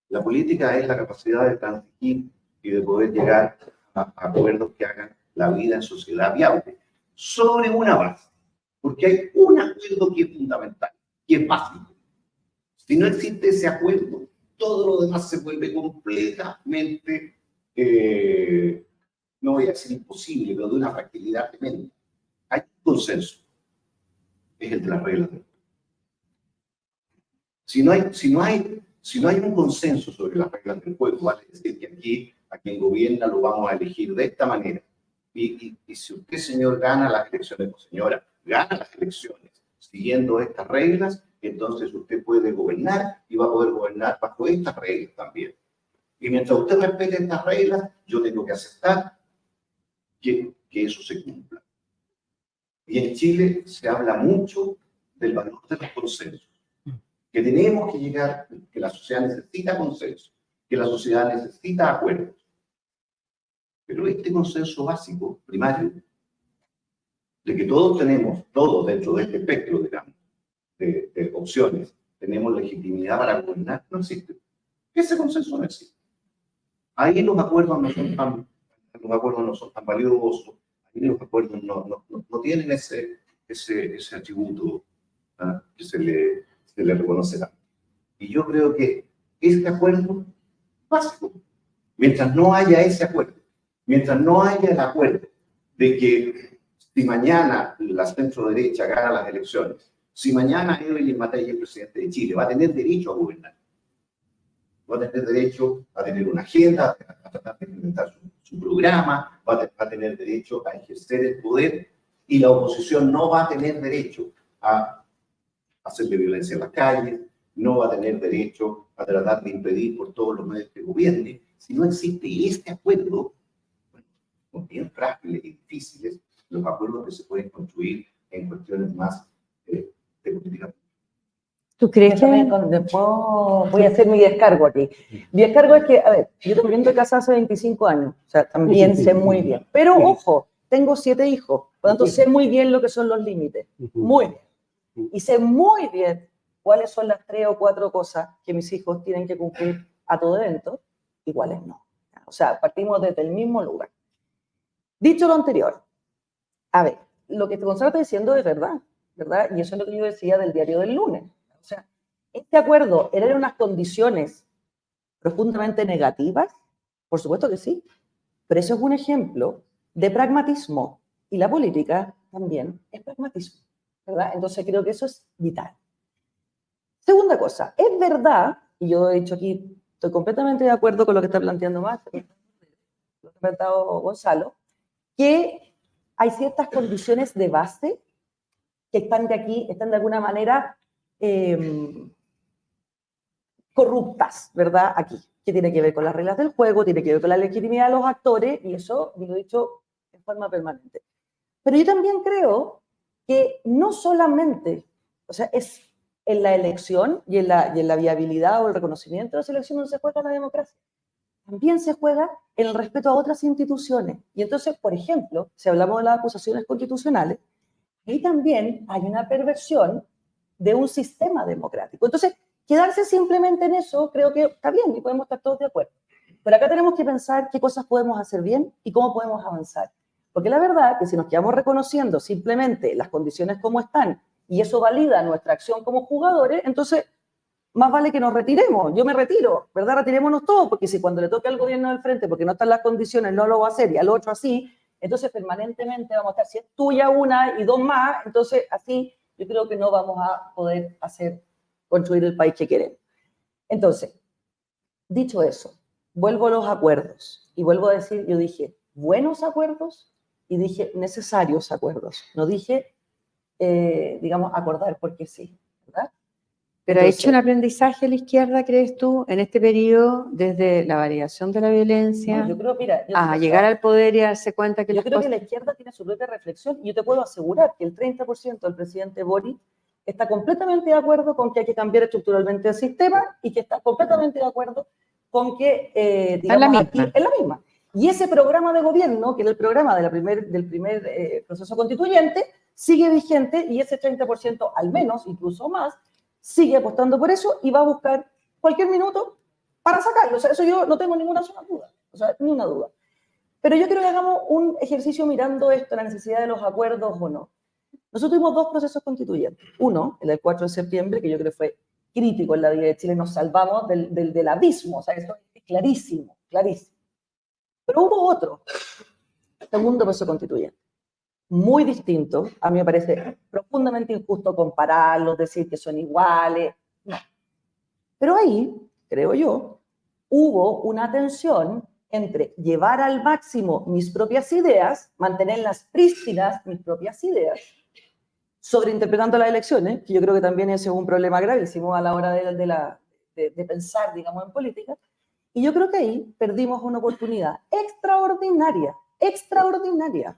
La política es la capacidad de transigir y de poder llegar a acuerdos que hagan la vida en sociedad viable sobre una base. Porque hay un acuerdo que es fundamental, que es básico. Si no existe ese acuerdo, todo lo demás se vuelve completamente, no voy a decir imposible, pero de una fragilidad tremenda. Hay un consenso, es el de las reglas del juego. Si no hay un consenso sobre las reglas del juego, vale decir que aquí a quien gobierna lo vamos a elegir de esta manera. Y si usted, señor, gana las elecciones, o señora, gana las elecciones siguiendo estas reglas, entonces usted puede gobernar y va a poder gobernar bajo estas reglas también. Y mientras usted respete estas reglas, yo tengo que aceptar que eso se cumpla. Y en Chile se habla mucho del valor de los consensos, que tenemos que llegar, que la sociedad necesita consenso, que la sociedad necesita acuerdos. Pero este consenso básico, primario, de que todos dentro de este espectro, digamos, de opciones, tenemos legitimidad para gobernar, no existe. Ese consenso no existe. Ahí los acuerdos no son tan valiosos, ahí los acuerdos no tienen ese atributo, ¿ah?, que se le reconoce tanto. Y yo creo que este acuerdo básico, mientras no haya ese acuerdo, mientras no haya el acuerdo de que si mañana la centro-derecha gana las elecciones, si mañana Evelyn Matei es presidente de Chile, va a tener derecho a gobernar. Va a tener derecho a tener una agenda, a tratar de implementar su programa, va a tener derecho a ejercer el poder, y la oposición no va a tener derecho a hacerle violencia en las calles, no va a tener derecho a tratar de impedir por todos los medios que gobierne. Si no existe este acuerdo, bueno, son bien frágiles y difíciles los acuerdos que se pueden construir en cuestiones más de política. ¿Tú crees que...? Voy a hacer mi descargo aquí. Mi descargo es que, a ver, yo también estoy casada hace 25 años, o sea, también sé muy bien. Pero, ojo, tengo 7 hijos, por lo tanto sé muy bien lo que son los límites, muy bien. Y sé muy bien cuáles son las 3 o 4 cosas que mis hijos tienen que cumplir a todo evento y cuáles no. O sea, partimos desde el mismo lugar. Dicho lo anterior, a ver, lo que Gonzalo está diciendo es verdad, ¿verdad? Y eso es lo que yo decía del diario del lunes. O sea, este acuerdo era en unas condiciones profundamente negativas, por supuesto que sí, pero eso es un ejemplo de pragmatismo y la política también es pragmatismo, ¿verdad? Entonces creo que eso es vital. Segunda cosa, es verdad, y yo he dicho aquí, estoy completamente de acuerdo con lo que está planteando Max, lo que ha planteado Gonzalo, que hay ciertas condiciones de base que están de alguna manera corruptas, ¿verdad? Aquí, que tiene que ver con las reglas del juego, tiene que ver con la legitimidad de los actores, y eso yo lo he dicho en forma permanente. Pero yo también creo que no solamente, o sea, es en la elección y en la viabilidad o el reconocimiento de las elecciones donde se juega la democracia. También se juega en el respeto a otras instituciones. Y entonces, por ejemplo, si hablamos de las acusaciones constitucionales, ahí también hay una perversión de un sistema democrático. Entonces, quedarse simplemente en eso creo que está bien y podemos estar todos de acuerdo. Pero acá tenemos que pensar qué cosas podemos hacer bien y cómo podemos avanzar. Porque la verdad es que si nos quedamos reconociendo simplemente las condiciones como están y eso valida nuestra acción como jugadores, entonces más vale que nos retiremos. Yo me retiro, ¿verdad? Retirémonos todos, porque si cuando le toque al gobierno del frente, porque no están las condiciones, no lo va a hacer y al otro así, entonces permanentemente vamos a estar, si es tuya una y dos más, entonces así yo creo que no vamos a poder construir el país que queremos. Entonces, dicho eso, vuelvo a los acuerdos y vuelvo a decir, yo dije buenos acuerdos y dije necesarios acuerdos. No dije, digamos, acordar porque sí, ¿verdad? Pero Entonces, ¿ha hecho un aprendizaje a la izquierda, crees tú, en este periodo, desde la variación de la violencia no, yo creo, mira, a llegar al poder y darse cuenta que yo las creo que cosas... la izquierda tiene su propia reflexión y yo te puedo asegurar que el 30% del presidente Boric está completamente de acuerdo con que hay que cambiar estructuralmente el sistema y que está completamente de acuerdo con que, Está en la digamos, aquí misma. es la misma. Y ese programa de gobierno, que era el programa de del primer proceso constituyente, sigue vigente y ese 30% al menos, incluso más, sigue apostando por eso y va a buscar cualquier minuto para sacarlo. O sea, eso yo no tengo ninguna sola duda, o sea, ni una duda. Pero yo quiero que hagamos un ejercicio mirando esto, la necesidad de los acuerdos o no. Nosotros tuvimos dos procesos constituyentes. Uno, el del 4 de septiembre, que yo creo que fue crítico en la vida de Chile, nos salvamos del abismo, o sea, esto es clarísimo, clarísimo. Pero hubo otro, segundo proceso constituyente, muy distinto. A mí me parece profundamente injusto compararlos, decir que son iguales, no. Pero ahí, creo yo, hubo una tensión entre llevar al máximo mis propias ideas, mantenerlas prístinas, mis propias ideas, sobreinterpretando las elecciones, que yo creo que también ese es un problema gravísimo a la hora de pensar, digamos, en política, y yo creo que ahí perdimos una oportunidad extraordinaria, extraordinaria,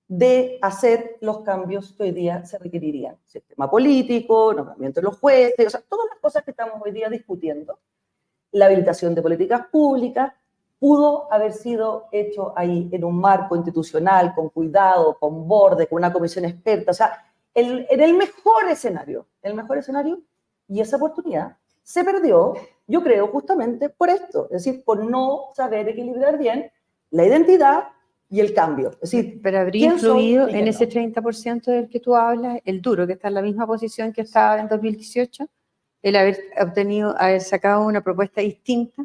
de hacer los cambios que hoy día se requerirían. Sistema político, nombramiento de los jueces, o sea, todas las cosas que estamos hoy día discutiendo, la habilitación de políticas públicas, pudo haber sido hecho ahí en un marco institucional, con cuidado, con borde, con una comisión experta, o sea, en el mejor escenario, y esa oportunidad se perdió, yo creo, justamente por esto, es decir, por no saber equilibrar bien la identidad y el cambio. Es decir, pero habría ¿quién soy influido y en quién ese no? 30% del que tú hablas, el duro, que está en la misma posición que estaba en 2018, el haber sacado una propuesta distinta?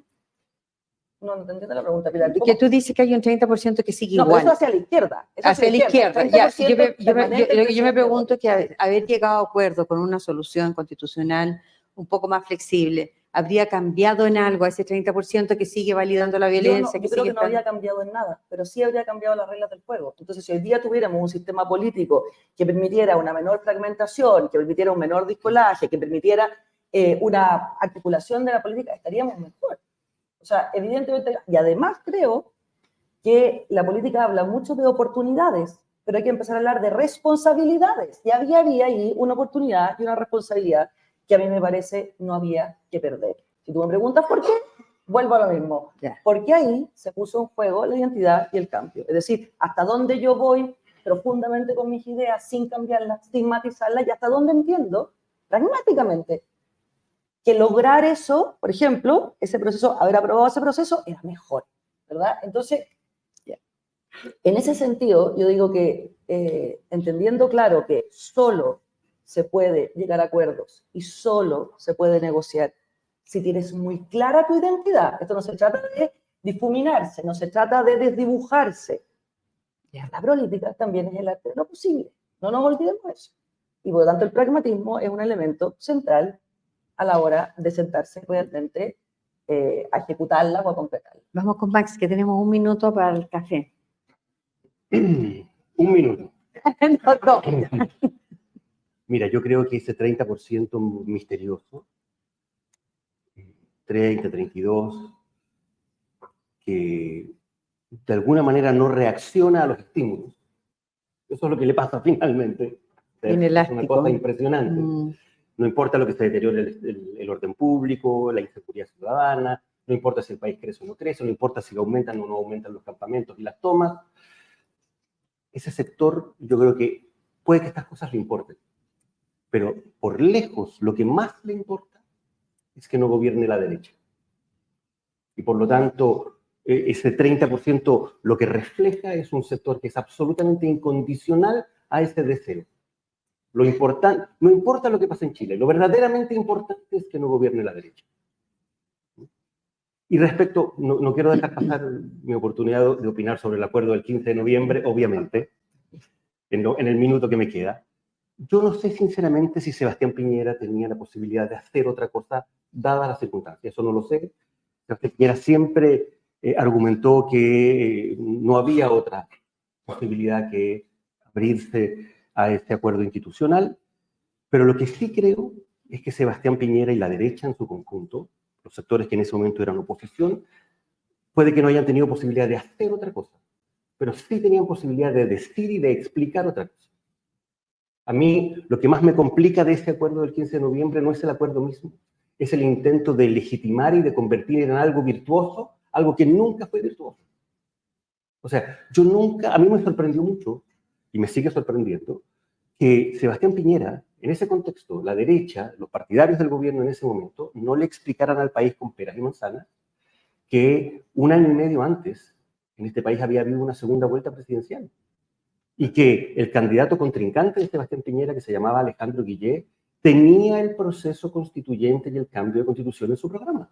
No, no te entiendo la pregunta, Pilar. ¿Cómo? Que tú dices que hay un 30% que sigue No, pero igual. eso hacia la izquierda. Eso Hacia la izquierda. Ya, yo lo que yo me pregunto es que haber llegado a acuerdo con una solución constitucional un poco más flexible, ¿habría cambiado en algo a ese 30% que sigue validando la violencia? Yo creo que no había cambiado en nada, pero sí habría cambiado las reglas del juego. Entonces, si hoy día tuviéramos un sistema político que permitiera una menor fragmentación, que permitiera un menor discolaje, que permitiera una articulación de la política, estaríamos mejor. O sea, evidentemente, y además creo que la política habla mucho de oportunidades, pero hay que empezar a hablar de responsabilidades. Y había ahí una oportunidad y una responsabilidad que a mí me parece no había que perder. Si tú me preguntas por qué, vuelvo a lo mismo. Porque ahí se puso en juego la identidad y el cambio. Es decir, hasta dónde yo voy profundamente con mis ideas sin cambiarlas, sin matizarlas, y hasta dónde entiendo pragmáticamente que lograr eso, por ejemplo, ese proceso, haber aprobado ese proceso, era mejor, ¿verdad? Entonces, En ese sentido, yo digo que entendiendo claro que solo se puede llegar a acuerdos y solo se puede negociar si tienes muy clara tu identidad. Esto no se trata de difuminarse, no se trata de desdibujarse. La política también es el arte de lo posible. No nos olvidemos eso. Y por lo tanto el pragmatismo es un elemento central a la hora de sentarse realmente a ejecutarla o a completarla. Vamos con Max, que tenemos 1 minuto para el café. 1 minuto. No, no. Mira, yo creo que ese 30% misterioso, 30, 32, que de alguna manera no reacciona a los estímulos. Eso es lo que le pasa finalmente. Es una Inelástico. cosa impresionante. Mm. No importa lo que se deteriore el orden público, la inseguridad ciudadana, no importa si el país crece o no crece, no importa si aumentan o no aumentan los campamentos y las tomas. Ese sector, yo creo que puede que estas cosas le importen, pero por lejos lo que más le importa es que no gobierne la derecha. Y por lo tanto, ese 30% lo que refleja es un sector que es absolutamente incondicional a ese deseo. Lo importante, no importa lo que pase en Chile, lo verdaderamente importante es que no gobierne la derecha. Y respecto, no quiero dejar pasar mi oportunidad de opinar sobre el acuerdo del 15 de noviembre, obviamente, en el minuto que me queda. Yo no sé sinceramente si Sebastián Piñera tenía la posibilidad de hacer otra cosa, dadas las circunstancias, eso no lo sé. Sebastián Piñera siempre argumentó que no había otra posibilidad que abrirse a este acuerdo institucional, pero lo que sí creo es que Sebastián Piñera y la derecha en su conjunto, los sectores que en ese momento eran oposición, puede que no hayan tenido posibilidad de hacer otra cosa, pero sí tenían posibilidad de decir y de explicar otra cosa. A mí lo que más me complica de este acuerdo del 15 de noviembre no es el acuerdo mismo, es el intento de legitimar y de convertir en algo virtuoso, algo que nunca fue virtuoso. O sea, a mí me sorprendió mucho, y me sigue sorprendiendo, que Sebastián Piñera, en ese contexto, la derecha, los partidarios del gobierno en ese momento, no le explicaran al país con peras y manzanas que 1 año y medio antes en este país había habido una segunda vuelta presidencial y que el candidato contrincante de Sebastián Piñera, que se llamaba Alejandro Guillé, tenía el proceso constituyente y el cambio de constitución en su programa.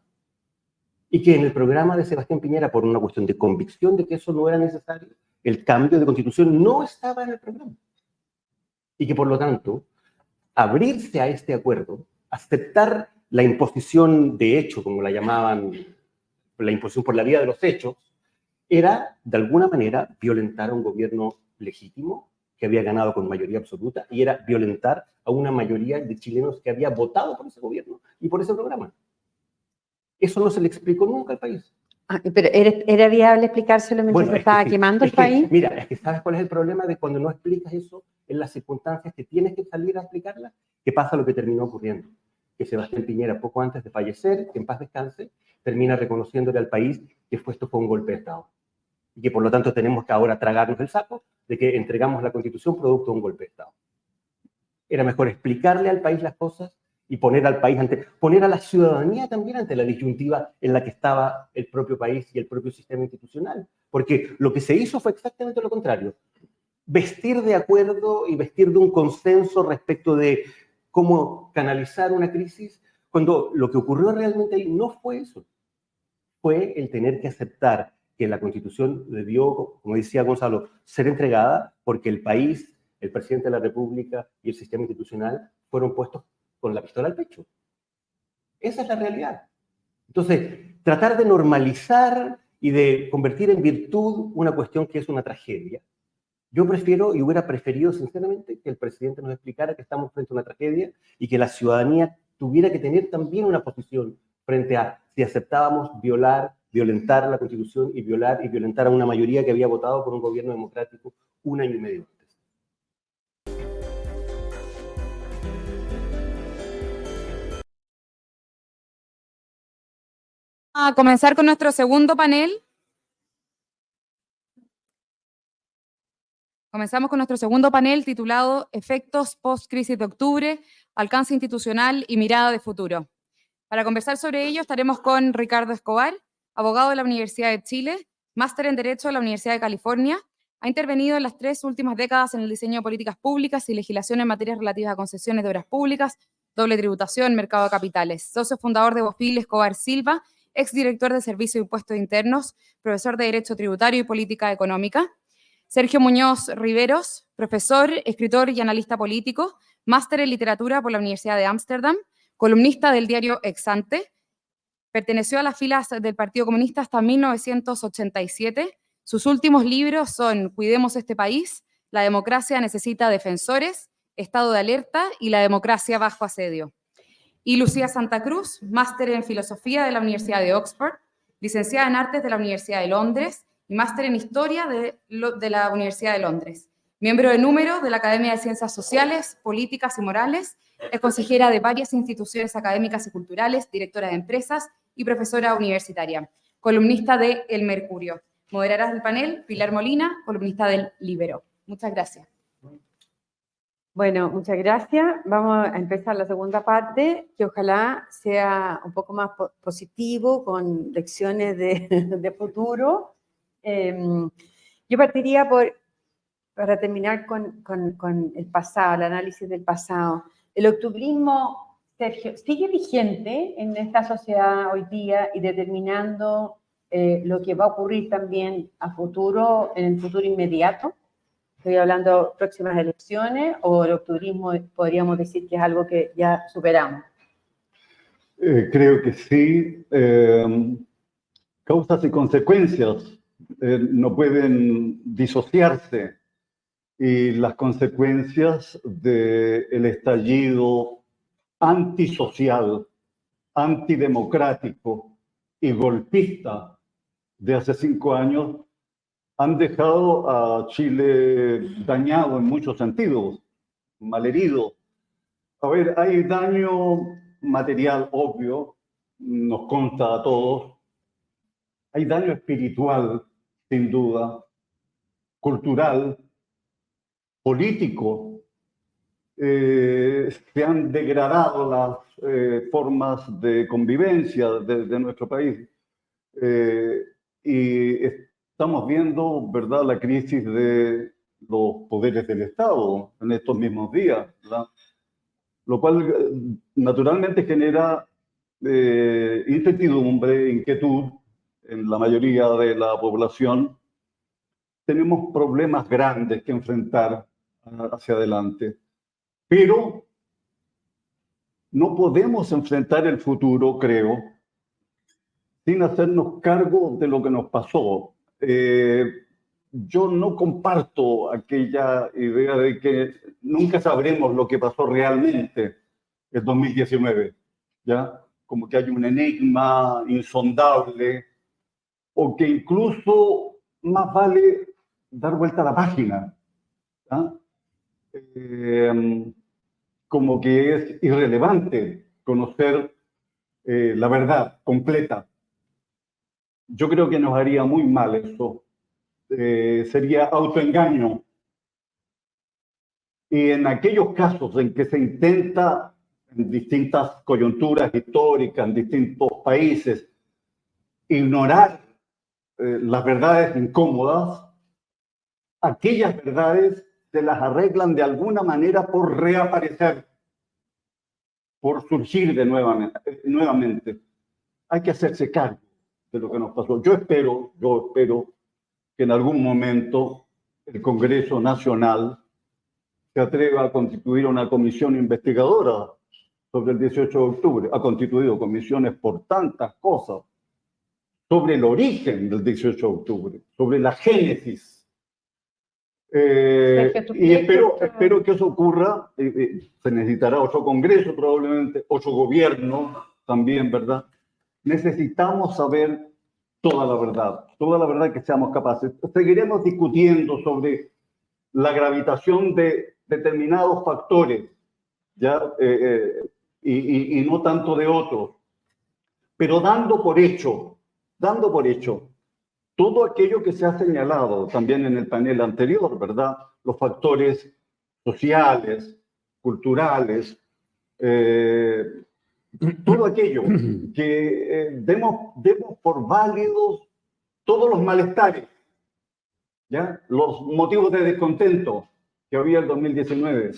Y que en el programa de Sebastián Piñera, por una cuestión de convicción de que eso no era necesario, el cambio de constitución no estaba en el programa. Y que por lo tanto, abrirse a este acuerdo, aceptar la imposición de hecho, como la llamaban, la imposición por la vía de los hechos, era de alguna manera violentar a un gobierno legítimo que había ganado con mayoría absoluta y era violentar a una mayoría de chilenos que había votado por ese gobierno y por ese programa. Eso no se le explicó nunca al país. Pero ¿era viable explicárselo mientras se estaba quemando el país? Mira, es que ¿sabes cuál es el problema de cuando no explicas eso en las circunstancias que tienes que salir a explicarlas? Que pasa lo que terminó ocurriendo. Que Sebastián Piñera, poco antes de fallecer, que en paz descanse, termina reconociéndole al país que esto fue un golpe de Estado. Y que por lo tanto tenemos que ahora tragarnos el saco de que entregamos la Constitución producto de un golpe de Estado. Era mejor explicarle al país las cosas y poner al país poner a la ciudadanía también ante la disyuntiva en la que estaba el propio país y el propio sistema institucional. Porque lo que se hizo fue exactamente lo contrario. Vestir de acuerdo y vestir de un consenso respecto de cómo canalizar una crisis, cuando lo que ocurrió realmente ahí no fue eso. Fue el tener que aceptar que la Constitución debió, como decía Gonzalo, ser entregada porque el país, el presidente de la República y el sistema institucional fueron puestos con la pistola al pecho. Esa es la realidad. Entonces, tratar de normalizar y de convertir en virtud una cuestión que es una tragedia. Yo prefiero y hubiera preferido, sinceramente, que el presidente nos explicara que estamos frente a una tragedia y que la ciudadanía tuviera que tener también una posición frente a si aceptábamos violentar la Constitución y violentar a una mayoría que había votado por un gobierno democrático 1 año y medio antes. A comenzar con nuestro segundo panel. Comenzamos con nuestro segundo panel titulado Efectos post-crisis de octubre, alcance institucional y mirada de futuro. Para conversar sobre ello estaremos con Ricardo Escobar, abogado de la Universidad de Chile, máster en Derecho de la Universidad de California, Ha intervenido en las 3 últimas décadas en el diseño de políticas públicas y legislación en materias relativas a concesiones de obras públicas, doble tributación, mercado de capitales. Socio fundador de Bofil Escobar Silva, exdirector de Servicios de Impuestos Internos, profesor de Derecho Tributario y Política Económica. Sergio Muñoz Riveros, profesor, escritor y analista político, máster en literatura por la Universidad de Ámsterdam, columnista del diario Exante. Perteneció a las filas del Partido Comunista hasta 1987. Sus últimos libros son Cuidemos este país, La democracia necesita defensores, Estado de alerta y La democracia bajo asedio. Y Lucía Santa Cruz, máster en filosofía de la Universidad de Oxford, licenciada en artes de la Universidad de Londres y máster en historia de la Universidad de Londres. Miembro de número de la Academia de Ciencias Sociales, Políticas y Morales, es consejera de varias instituciones académicas y culturales, directora de empresas y profesora universitaria. Columnista de El Mercurio. Moderarás el panel Pilar Molina, columnista del Libero. Muchas gracias. Bueno, muchas gracias. Vamos a empezar la segunda parte, que ojalá sea un poco más positivo, con lecciones de futuro. Yo partiría para terminar con el pasado, el análisis del pasado. El octubrismo, Sergio, sigue vigente en esta sociedad hoy día y determinando lo que va a ocurrir también a futuro, en el futuro inmediato. Estoy hablando de próximas elecciones, o el octubrismo podríamos decir que es algo que ya superamos. Creo que sí. Causas y consecuencias no pueden disociarse, y las consecuencias del estallido antisocial, antidemocrático y golpista de hace 5 años han dejado a Chile dañado en muchos sentidos, malherido. A ver, hay daño material obvio, nos consta a todos. Hay daño espiritual, sin duda, cultural, político. Se han degradado las formas de convivencia de nuestro país. Y estamos viendo, ¿verdad?, la crisis de los poderes del Estado en estos mismos días, ¿verdad? Lo cual naturalmente genera incertidumbre, inquietud en la mayoría de la población. Tenemos problemas grandes que enfrentar hacia adelante, pero no podemos enfrentar el futuro, creo, sin hacernos cargo de lo que nos pasó. Yo no comparto aquella idea de que nunca sabremos lo que pasó realmente en 2019, ¿ya? Como que hay un enigma insondable, o que incluso más vale dar vuelta a la página, ¿ya? Como que es irrelevante conocer la verdad completa. Yo creo que nos haría muy mal eso. Sería autoengaño. Y en aquellos casos en que se intenta, en distintas coyunturas históricas, en distintos países, ignorar las verdades incómodas, aquellas verdades se las arreglan de alguna manera por reaparecer, por surgir de nuevamente. Hay que hacerse cargo de lo que nos pasó. Yo espero que en algún momento el Congreso Nacional se atreva a constituir una comisión investigadora sobre el 18 de octubre. Ha constituido comisiones por tantas cosas, sobre el origen del 18 de octubre, sobre la génesis. Y espero que eso ocurra. Se necesitará otro Congreso, probablemente, otro gobierno también, ¿verdad? Necesitamos saber toda la verdad que seamos capaces. Seguiremos discutiendo sobre la gravitación de determinados factores, ¿ya? Y no tanto de otros, pero dando por hecho todo aquello que se ha señalado también en el panel anterior, ¿verdad? Los factores sociales, culturales, todo aquello que demos por válidos, todos los malestares, ¿ya? Los motivos de descontento que había en 2019.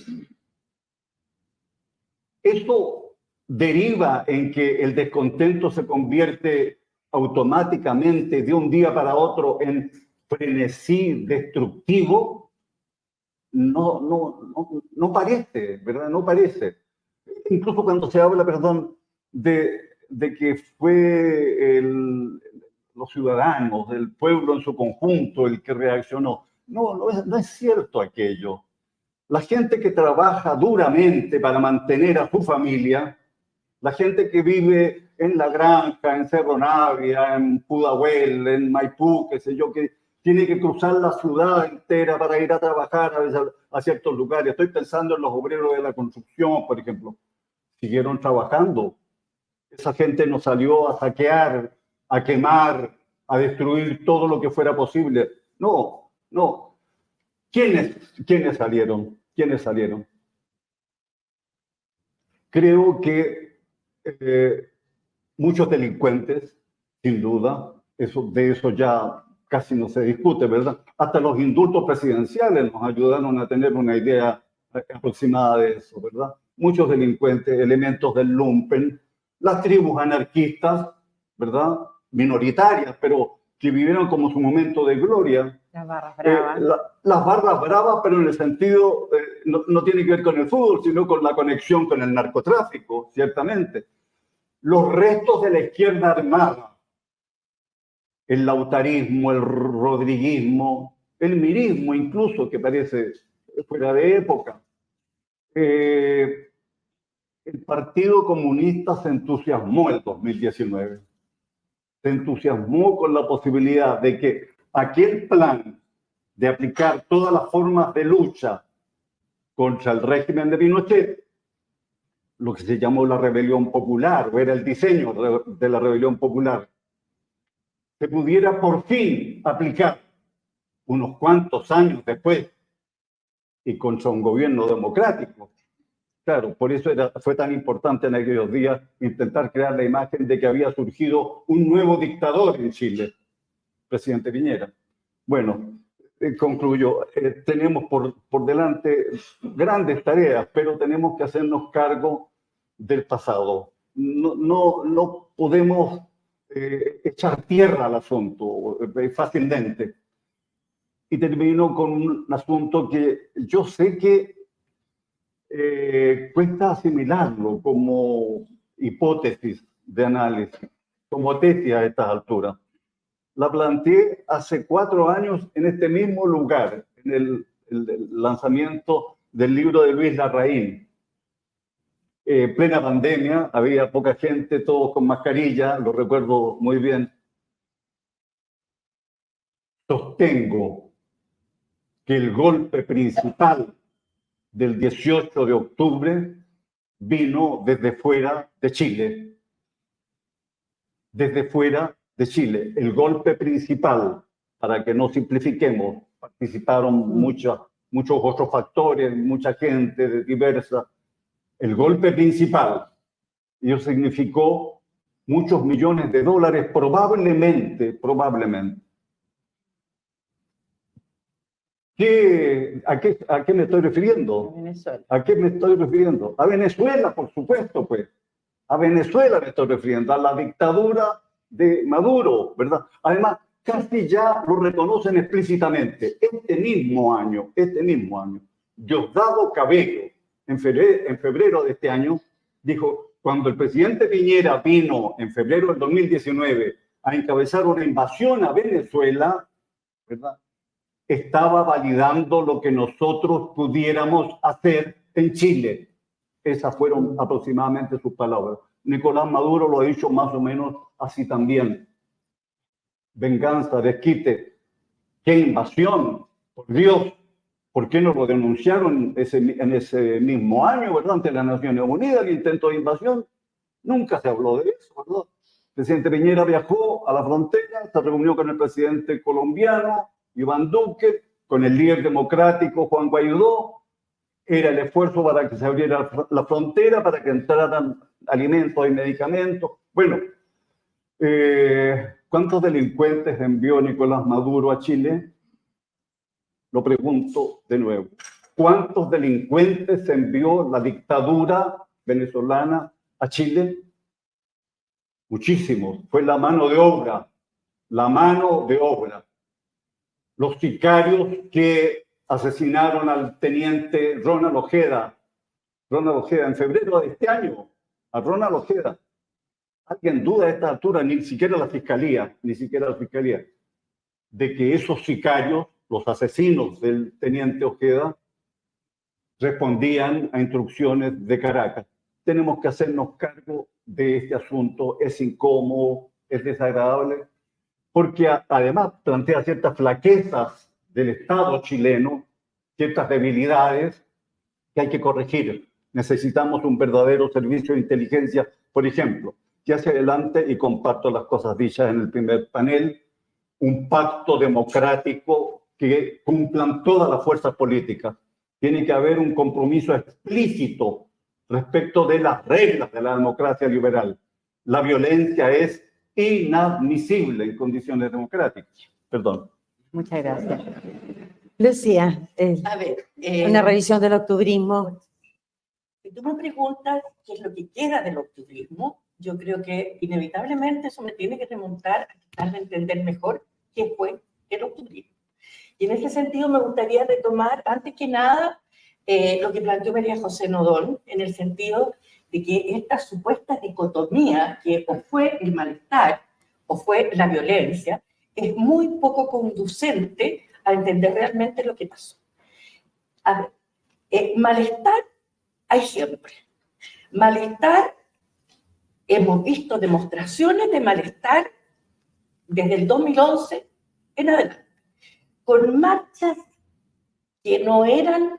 Esto deriva en que el descontento se convierte automáticamente de un día para otro en frenesí destructivo. No parece, ¿verdad? No parece. Incluso cuando se habla, perdón, de que fue los ciudadanos, el pueblo en su conjunto el que reaccionó. No es cierto aquello. La gente que trabaja duramente para mantener a su familia, la gente que vive en La Granja, en Cerro Navia, en Pudahuel, en Maipú, qué sé yo, que tiene que cruzar la ciudad entera para ir a trabajar a veces a ciertos lugares. Estoy pensando en los obreros de la construcción, por ejemplo. Siguieron trabajando. Esa gente no salió a saquear, a quemar, a destruir todo lo que fuera posible. No. ¿Quiénes salieron? ¿Quiénes salieron? Creo que muchos delincuentes, sin duda, de eso ya casi no se discute, ¿verdad? Hasta los indultos presidenciales nos ayudaron a tener una idea aproximada de eso, ¿verdad? Muchos delincuentes, elementos del lumpen, las tribus anarquistas, ¿verdad? Minoritarias, pero que vivieron como su momento de gloria. Las barras bravas. Las barras bravas, pero en el sentido, no tiene que ver con el fútbol, sino con la conexión con el narcotráfico, ciertamente. Los restos de la izquierda armada, el lautarismo, el rodriguismo, el mirismo incluso, que parece fuera de época. El Partido Comunista se entusiasmó en 2019. Se entusiasmó con la posibilidad de que aquel plan de aplicar todas las formas de lucha contra el régimen de Pinochet, lo que se llamó la rebelión popular, o era el diseño de la rebelión popular, se pudiera por fin aplicar unos cuantos años después y contra un gobierno democrático. Claro, por eso fue tan importante en aquellos días intentar crear la imagen de que había surgido un nuevo dictador en Chile, presidente Piñera. Bueno, concluyo. Tenemos por delante grandes tareas, pero tenemos que hacernos cargo del pasado. No podemos echar tierra al asunto fácilmente. Y termino con un asunto que yo sé que cuesta asimilarlo como hipótesis de análisis, como tesis a estas alturas. La planteé hace 4 años en este mismo lugar, en el lanzamiento del libro de Luis Larraín. Plena pandemia, había poca gente, todos con mascarilla, lo recuerdo muy bien. Sostengo que el golpe principal del 18 de octubre vino desde fuera de Chile. Desde fuera de Chile. El golpe principal, para que no simplifiquemos, participaron muchos otros factores, mucha gente de diversa. El golpe principal, y eso significó muchos millones de dólares, probablemente. ¿A qué me estoy refiriendo? Venezuela. ¿A qué me estoy refiriendo? A Venezuela, por supuesto, pues. A Venezuela me estoy refiriendo, a la dictadura de Maduro, ¿verdad? Además, casi ya lo reconocen explícitamente. Este mismo año, Diosdado Cabello, en febrero de este año, dijo, cuando el presidente Piñera vino en febrero del 2019 a encabezar una invasión a Venezuela, ¿verdad?, estaba validando lo que nosotros pudiéramos hacer en Chile. Esas fueron aproximadamente sus palabras. Nicolás Maduro lo ha dicho más o menos así también. Venganza, desquite. ¡Qué invasión! Por Dios, ¿por qué no lo denunciaron en ese mismo año, verdad? Ante las Naciones Unidas, el intento de invasión. Nunca se habló de eso, ¿verdad? El presidente Piñera viajó a la frontera, se reunió con el presidente colombiano, Iván Duque, con el líder democrático Juan Guaidó. Era el esfuerzo para que se abriera la frontera, para que entraran alimentos y medicamentos. Bueno, ¿cuántos delincuentes envió Nicolás Maduro a Chile? lo pregunto de nuevo. ¿Cuántos delincuentes envió la dictadura venezolana a Chile? Muchísimos. Fue la mano de obra. La mano de obra. Los sicarios que asesinaron al teniente Ronald Ojeda en febrero de este año, a Ronald Ojeda. ¿Alguien duda a esta altura? Ni siquiera la fiscalía, de que esos sicarios, los asesinos del teniente Ojeda, respondían a instrucciones de Caracas. Tenemos que hacernos cargo de este asunto. Es incómodo, es desagradable, porque además plantea ciertas flaquezas del Estado chileno, ciertas debilidades que hay que corregir. Necesitamos un verdadero servicio de inteligencia, por ejemplo, que hacia adelante, y comparto las cosas dichas en el primer panel, un pacto democrático que cumplan todas las fuerzas políticas. Tiene que haber un compromiso explícito respecto de las reglas de la democracia liberal. La violencia es inadmisible en condiciones democráticas. Perdón. Muchas gracias. Lucía, A ver, una revisión del octubrismo. si tú me preguntas qué es lo que queda del octubrismo, yo creo que inevitablemente eso me tiene que remontar a tratar de entender mejor qué fue el octubrismo. Y en ese sentido me gustaría retomar, antes que nada, lo que planteó María José Nodón, en el sentido de que esta supuesta dicotomía, que o fue el malestar o fue la violencia, es muy poco conducente a entender realmente lo que pasó. A ver, malestar hay siempre. Malestar, hemos visto demostraciones de malestar desde el 2011 en adelante, con marchas que no eran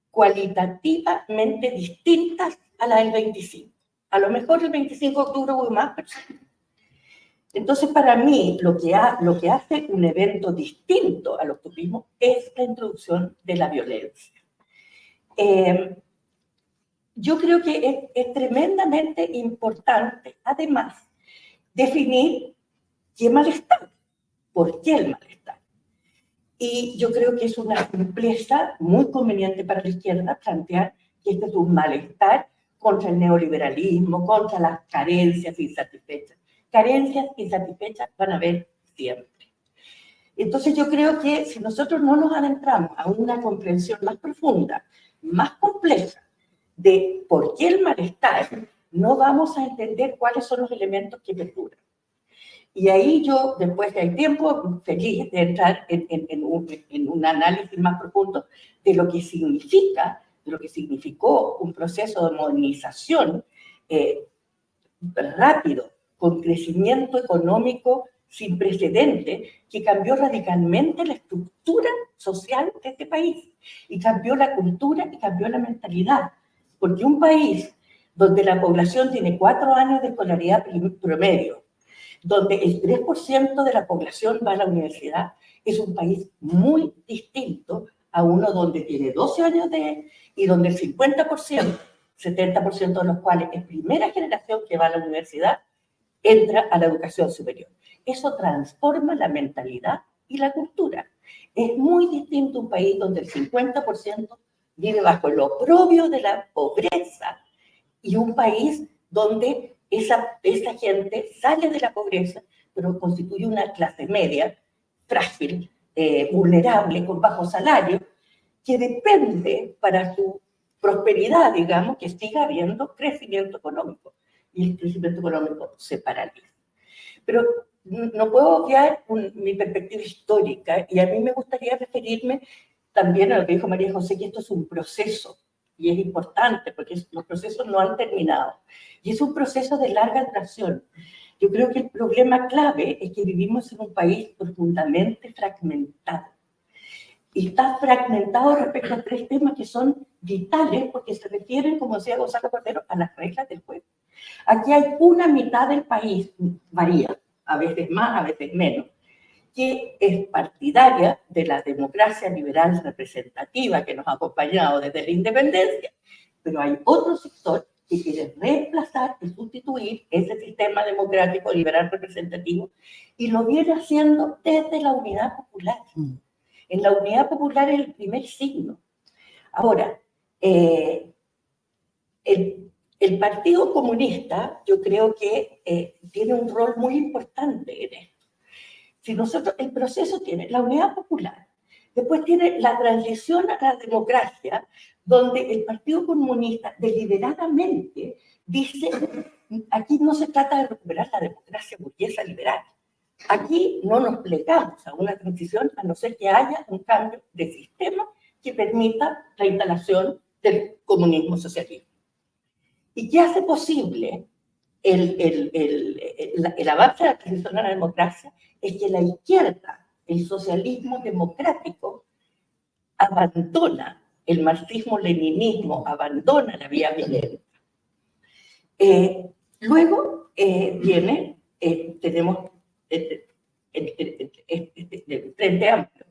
cualitativamente distintas a la del 25. A lo mejor el 25 de octubre hubo más personas. Entonces, para mí, lo que hace un evento distinto al octubrismo es la introducción de la violencia. Yo creo que es tremendamente importante, además, definir qué malestar, por qué el malestar. Y yo creo que es una simpleza muy conveniente para la izquierda plantear que este es un malestar contra el neoliberalismo, contra las carencias insatisfechas. Carencias insatisfechas van a haber siempre. Entonces yo creo que si nosotros no nos adentramos a una comprensión más profunda, más compleja, de por qué el malestar, no vamos a entender cuáles son los elementos que perduran. Y ahí yo, después de hay tiempo, feliz de entrar en un análisis más profundo de lo que significa, de lo que significó un proceso de modernización rápido, con crecimiento económico sin precedente, que cambió radicalmente la estructura social de este país, y cambió la cultura y cambió la mentalidad. Porque un país donde la población tiene 4 años de escolaridad promedio, donde el 3% de la población va a la universidad, es un país muy distinto a uno donde tiene 12 años y donde el 50%, 70% de los cuales es primera generación que va a la universidad, entra a la educación superior. Eso transforma la mentalidad y la cultura. Es muy distinto un país donde el 50% vive bajo el oprobio de la pobreza y un país donde esa gente sale de la pobreza, pero constituye una clase media, frágil, vulnerable, con bajo salario, que depende para su prosperidad, digamos, que siga habiendo crecimiento económico. Y el crecimiento económico se paraliza. Pero no puedo obviar mi perspectiva histórica, y a mí me gustaría referirme también a lo que dijo María José, que esto es un proceso, y es importante porque los procesos no han terminado. Y es un proceso de larga duración. Yo creo que el problema clave es que vivimos en un país profundamente fragmentado. Y está fragmentado respecto a 3 temas que son vitales porque se refieren, como decía Gonzalo Cordero, a las reglas del juego. Aquí hay una mitad del país, varía, a veces más, a veces menos, que es partidaria de la democracia liberal representativa que nos ha acompañado desde la independencia, pero hay otro sector que quiere reemplazar y sustituir ese sistema democrático liberal representativo y lo viene haciendo desde la unidad popular. En la unidad popular es el primer signo. Ahora, el Partido Comunista, yo creo que tiene un rol muy importante en esto. Si nosotros, el proceso tiene la unidad popular, después tiene la transición a la democracia, donde el Partido Comunista deliberadamente dice, aquí no se trata de recuperar la democracia burguesa liberal. Aquí no nos plegamos a una transición a no ser que haya un cambio de sistema que permita la instalación del comunismo socialista. ¿Y qué hace posible el avance de la transición a la democracia? Es que la izquierda, el socialismo democrático, abandona el marxismo-leninismo, abandona la vía violenta. Luego tenemos el Frente Amplio,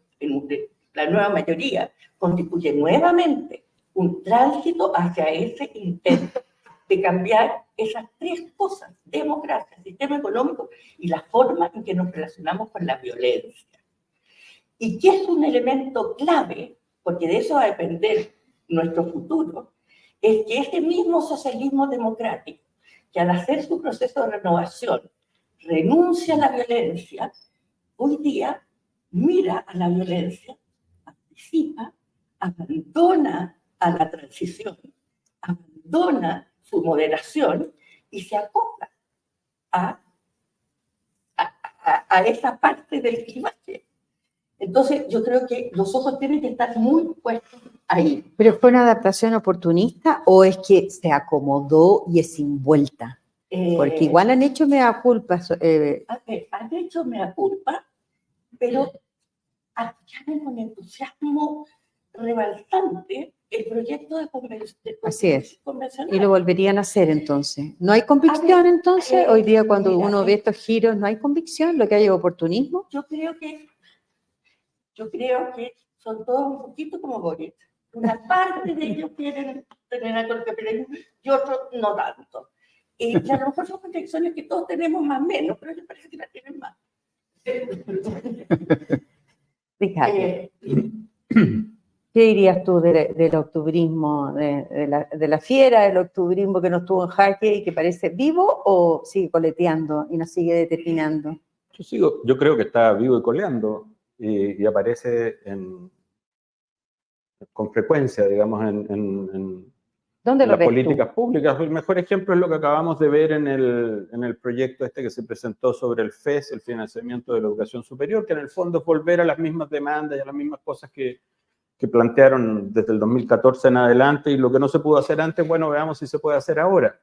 la nueva mayoría, constituye nuevamente un tránsito hacia ese intento de cambiar esas tres cosas: democracia, sistema económico y la forma en que nos relacionamos con la violencia. Y que es un elemento clave, porque de eso va a depender nuestro futuro, es que este mismo socialismo democrático, que al hacer su proceso de renovación renuncia a la violencia, hoy día mira a la violencia, anticipa, abandona a la transición, abandona su moderación y se acopla a esa parte del clivaje. Entonces, yo creo que los ojos tienen que estar muy puestos ahí. ¿Pero fue una adaptación oportunista o es que se acomodó y es sin vuelta? Porque igual han hecho mea culpa. Han hecho mea culpa, pero apoyaron con entusiasmo rebalsante el proyecto de Así es. convencional. Y lo volverían a hacer entonces. ¿No hay convicción entonces? Hoy día cuando uno ve estos giros, ¿no hay convicción? ¿Lo que hay es oportunismo? Yo creo que son todos un poquito como Boric. Una parte de ellos quieren tener algo que pedir y otros no tanto. Y a lo mejor son contradicciones que todos tenemos más o menos, pero les parece que la tienen más. Fíjate. ¿Qué dirías tú del octubrismo, de la fiera del octubrismo que nos tuvo en jaque y que parece vivo o sigue coleteando y nos sigue determinando? Yo creo que está vivo y coleando y aparece con frecuencia, digamos, en ¿Dónde lo las ves políticas tú? públicas. El mejor ejemplo es lo que acabamos de ver en el proyecto que se presentó sobre el FES, el financiamiento de la educación superior, que en el fondo es volver a las mismas demandas y a las mismas cosas que plantearon desde el 2014 en adelante, y lo que no se pudo hacer antes, bueno, veamos si se puede hacer ahora.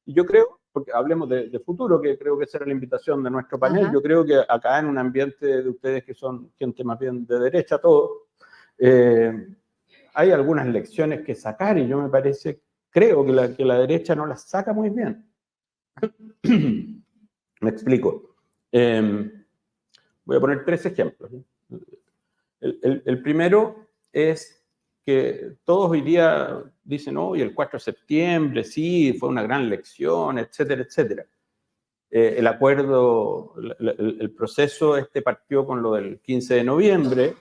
Y yo creo, porque hablemos de futuro, que creo que esa era la invitación de nuestro panel. Yo creo que acá en un ambiente de ustedes que son gente más bien de derecha, todo, hay algunas lecciones que sacar, y yo creo que la derecha no las saca muy bien. Me explico. Voy a poner 3 ejemplos. El primero es que todos hoy día dicen, y el 4 de septiembre, sí, fue una gran lección, etcétera, etcétera. El acuerdo, el proceso partió con lo del 15 de noviembre.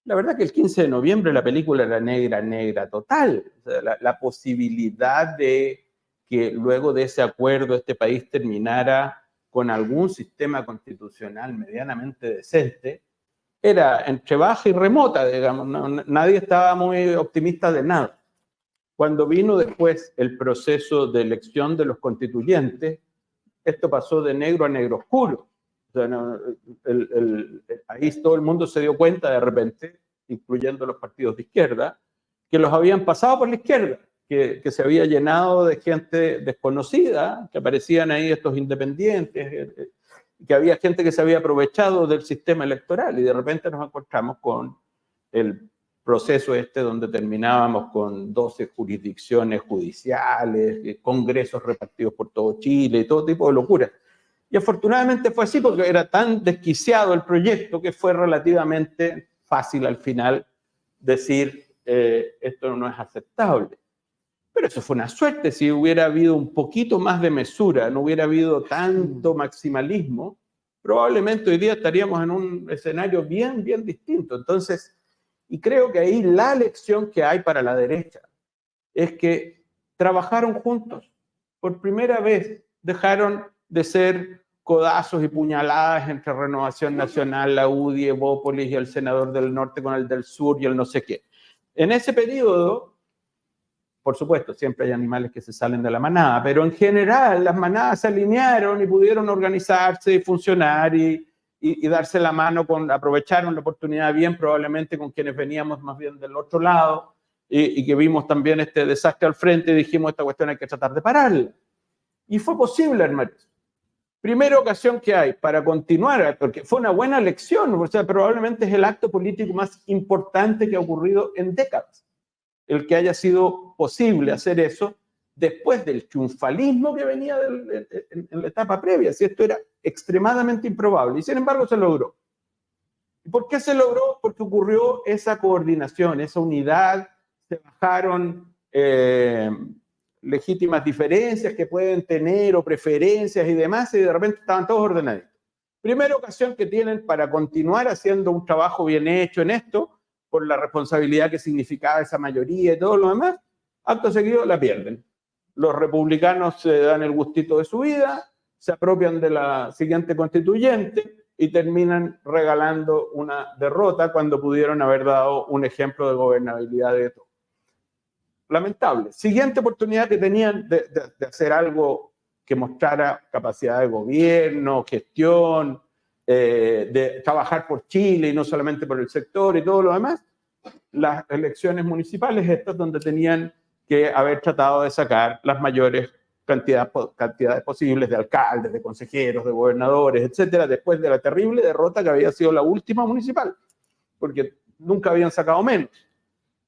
La verdad que el 15 de noviembre la película era negra total. O sea, la posibilidad de que luego de ese acuerdo este país terminara con algún sistema constitucional medianamente decente era entre baja y remota, digamos. Nadie estaba muy optimista de nada. Cuando vino después el proceso de elección de los constituyentes, esto pasó de negro a negro oscuro. O sea, ahí todo el mundo se dio cuenta de repente, incluyendo los partidos de izquierda, que los habían pasado por la izquierda, que se había llenado de gente desconocida, que aparecían ahí estos independientes, que había gente que se había aprovechado del sistema electoral, y de repente nos encontramos con el proceso donde terminábamos con 12 jurisdicciones judiciales, congresos repartidos por todo Chile y todo tipo de locuras. Y afortunadamente fue así, porque era tan desquiciado el proyecto que fue relativamente fácil al final decir esto no es aceptable. Pero eso fue una suerte. Si hubiera habido un poquito más de mesura, no hubiera habido tanto maximalismo, probablemente hoy día estaríamos en un escenario bien distinto. Entonces, Y creo que ahí la lección que hay para la derecha es que trabajaron juntos. Por primera vez dejaron de ser codazos y puñaladas entre Renovación Nacional, la UDI, Evópolis y el senador del norte con el del sur y el no sé qué. En ese periodo, por supuesto, siempre hay animales que se salen de la manada, pero en general las manadas se alinearon y pudieron organizarse y funcionar y darse la mano, aprovecharon la oportunidad bien, probablemente con quienes veníamos más bien del otro lado y que vimos también este desastre al frente y dijimos, esta cuestión hay que tratar de pararla. Y fue posible, hermano. Primera ocasión que hay para continuar, porque fue una buena lección, o sea, probablemente es el acto político más importante que ha ocurrido en décadas, el que haya sido posible hacer eso después del triunfalismo que venía en la etapa previa, si esto era extremadamente improbable, y sin embargo se logró. ¿Y por qué se logró? Porque ocurrió esa coordinación, esa unidad, se bajaron legítimas diferencias que pueden tener o preferencias y demás, y de repente estaban todos ordenaditos. Primera ocasión que tienen para continuar haciendo un trabajo bien hecho en esto, por la responsabilidad que significaba esa mayoría y todo lo demás, acto seguido la pierden. Los republicanos se dan el gustito de su vida, se apropian de la siguiente constituyente y terminan regalando una derrota cuando pudieron haber dado un ejemplo de gobernabilidad de todo. Lamentable. Siguiente oportunidad que tenían de hacer algo que mostrara capacidad de gobierno, gestión, de trabajar por Chile y no solamente por el sector y todo lo demás, las elecciones municipales estas donde tenían que haber tratado de sacar las mayores cantidades posibles de alcaldes, de consejeros, de gobernadores, etcétera, después de la terrible derrota que había sido la última municipal, porque nunca habían sacado menos.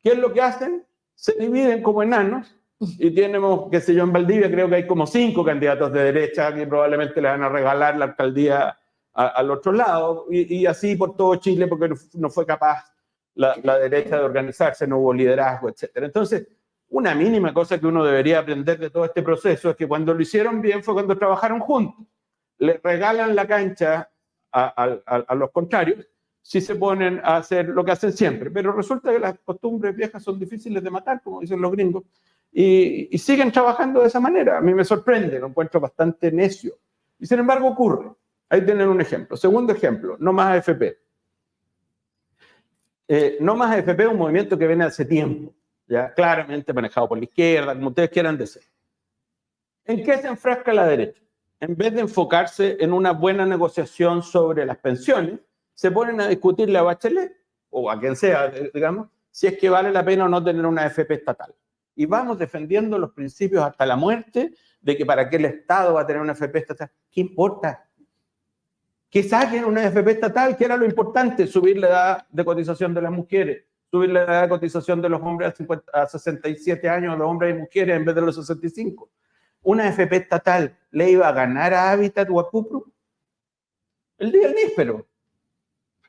¿Qué es lo que hacen? Se dividen como enanos y tenemos, qué sé yo, en Valdivia creo que hay como 5 candidatos de derecha que probablemente le van a regalar la alcaldía al otro lado y así por todo Chile porque no fue capaz la derecha de organizarse, no hubo liderazgo, etcétera. Entonces, una mínima cosa que uno debería aprender de todo este proceso es que cuando lo hicieron bien fue cuando trabajaron juntos. Le regalan la cancha a los contrarios si se ponen a hacer lo que hacen siempre. Pero resulta que las costumbres viejas son difíciles de matar, como dicen los gringos, y siguen trabajando de esa manera. A mí me sorprende, lo encuentro bastante necio. Y sin embargo ocurre. Ahí tienen un ejemplo. Segundo ejemplo, no más AFP. No más AFP es un movimiento que viene hace tiempo, ya claramente manejado por la izquierda, como ustedes quieran decir. ¿En qué se enfrasca la derecha? En vez de enfocarse en una buena negociación sobre las pensiones, se ponen a discutirle a Bachelet, o a quien sea, digamos, si es que vale la pena o no tener una AFP estatal. Y vamos defendiendo los principios hasta la muerte de que para qué el Estado va a tener una AFP estatal. ¿Qué importa? Que saquen una AFP estatal, que era lo importante, subir la edad de cotización de las mujeres, subir la edad de cotización de los hombres a 67 años, los hombres y mujeres en vez de los 65. Una AFP estatal le iba a ganar a Habitat o a Cupru el día del níspero.